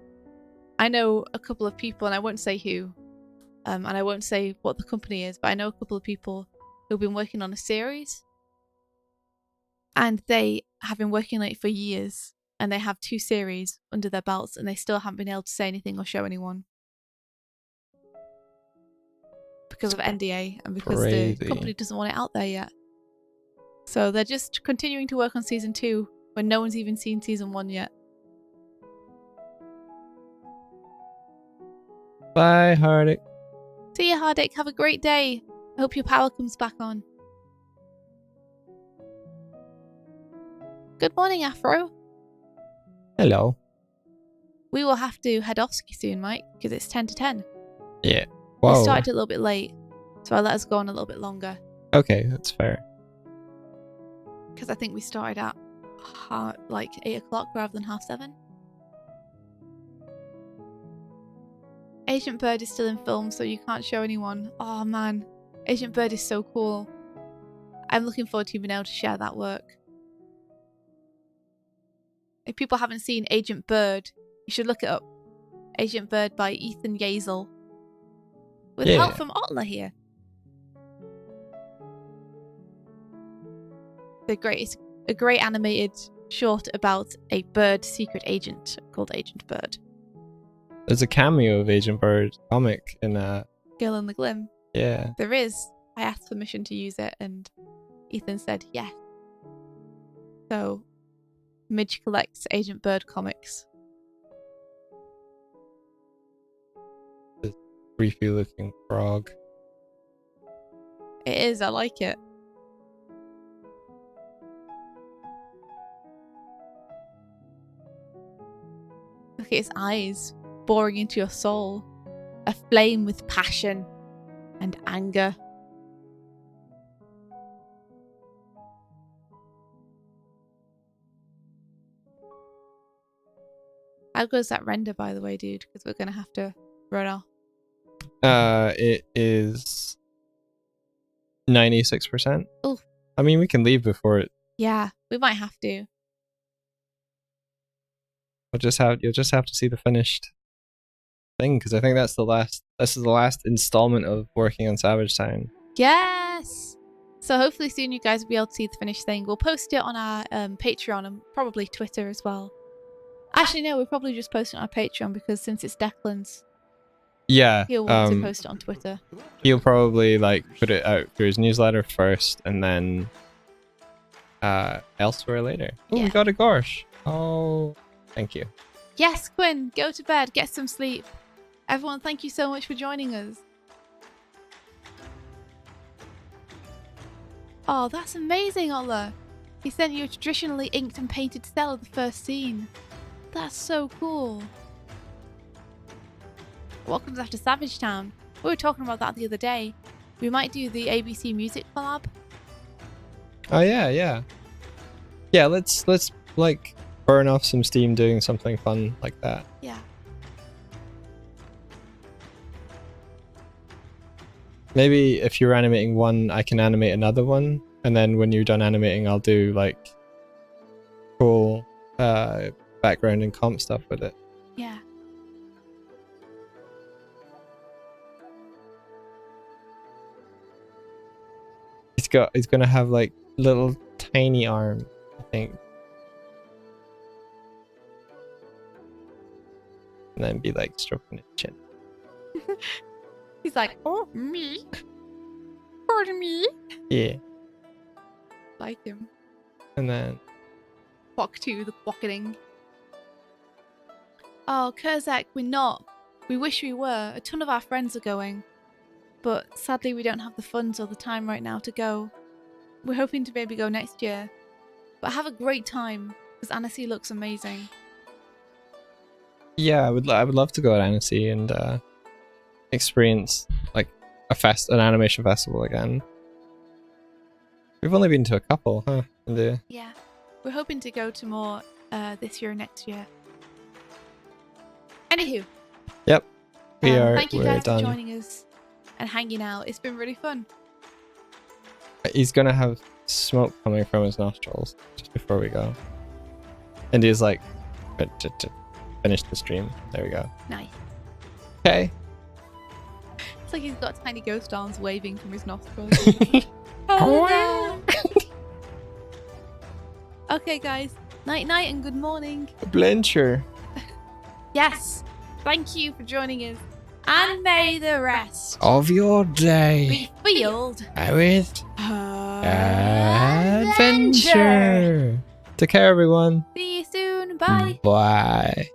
I know a couple of people, and I won't say who, and I won't say what the company is, but I know a couple of people who've been working on a series, and they have been working on it for years, and they have 2 series under their belts, and they still haven't been able to say anything or show anyone because of NDA and because the company doesn't want it out there yet. So they're just continuing to work on season 2 when no one's even seen season 1 yet. Bye, Hardik. See you, Hardik. Have a great day. I hope your power comes back on. Good morning, Afro. Hello. We will have to head off soon, Mike, because it's 10 to 10. Yeah. Whoa. We started a little bit late, so I let us go on a little bit longer. Okay, that's fair. Because I think we started at like 8 o'clock rather than 7:30. Agent Bird is still in film, so you can't show anyone. Oh man, Agent Bird is so cool. I'm looking forward to being able to share that work. If people haven't seen Agent Bird, you should look it up. Agent Bird by Ethan Yazel. With help from Otla here. It's a great animated short about a bird secret agent called Agent Bird. There's a cameo of Agent Bird comic in Girl in the Glim. Yeah. There is. I asked permission to use it and Ethan said yes. So Midge collects Agent Bird comics. This creepy looking frog. It is, I like it. Look at its eyes, boring into your soul, aflame with passion and anger. How goes that render, by the way, dude? Because we're gonna have to run off. It is 96%. Oh. I mean, we can leave before it. Yeah, we might have to. You'll just have to see the finished thing, because I think that's the last. This is the last installment of working on Savage Town. Yes. So hopefully soon you guys will be able to see the finished thing. We'll post it on our Patreon and probably Twitter as well. Actually, no, we'll probably just post it on our Patreon because since it's Declan's, yeah, he'll want to post it on Twitter. He'll probably like put it out through his newsletter first, and then elsewhere later. Oh, Yeah. we got a Gorsh. Oh, thank you. Yes, Quinn, go to bed, get some sleep. Everyone, thank you so much for joining us. Oh, that's amazing, Ola. He sent you a traditionally inked and painted cell of the first scene. That's so cool. What comes after Savage Town? We were talking about that the other day. We might do the ABC Music collab. Oh yeah. Let's like burn off some steam doing something fun like that. Yeah. Maybe if you're animating one, I can animate another one, and then when you're done animating, I'll do like cool background and comp stuff with it. Yeah. He's gonna have like little tiny arms, I think. And then be like stroking his chin. He's like, oh, me? Pardon me? Yeah. Like him. And then Quack to the quackening. Oh, Kurzak, we're not. We wish we were. A ton of our friends are going. But sadly we don't have the funds or the time right now to go. We're hoping to maybe go next year. But have a great time, because Annecy looks amazing. yeah, I would love to go to Annecy and experience like an animation festival again. We've only been to a couple, huh? Yeah. We're hoping to go to more this year and next year. Anywho. Yep. Thank you we're guys done. for joining us and hanging out. It's been really fun. He's gonna have smoke coming from his nostrils just before we go. And he's like, finish the stream. There we go. Nice. Okay. It's like he's got tiny ghost arms waving from his nostrils. Oh no! Okay, guys. Night night and good morning. Blencher. Yes. Thank you for joining us. And may the rest Of your day be filled with adventure. adventure. Take care, everyone. See you soon. Bye. Bye.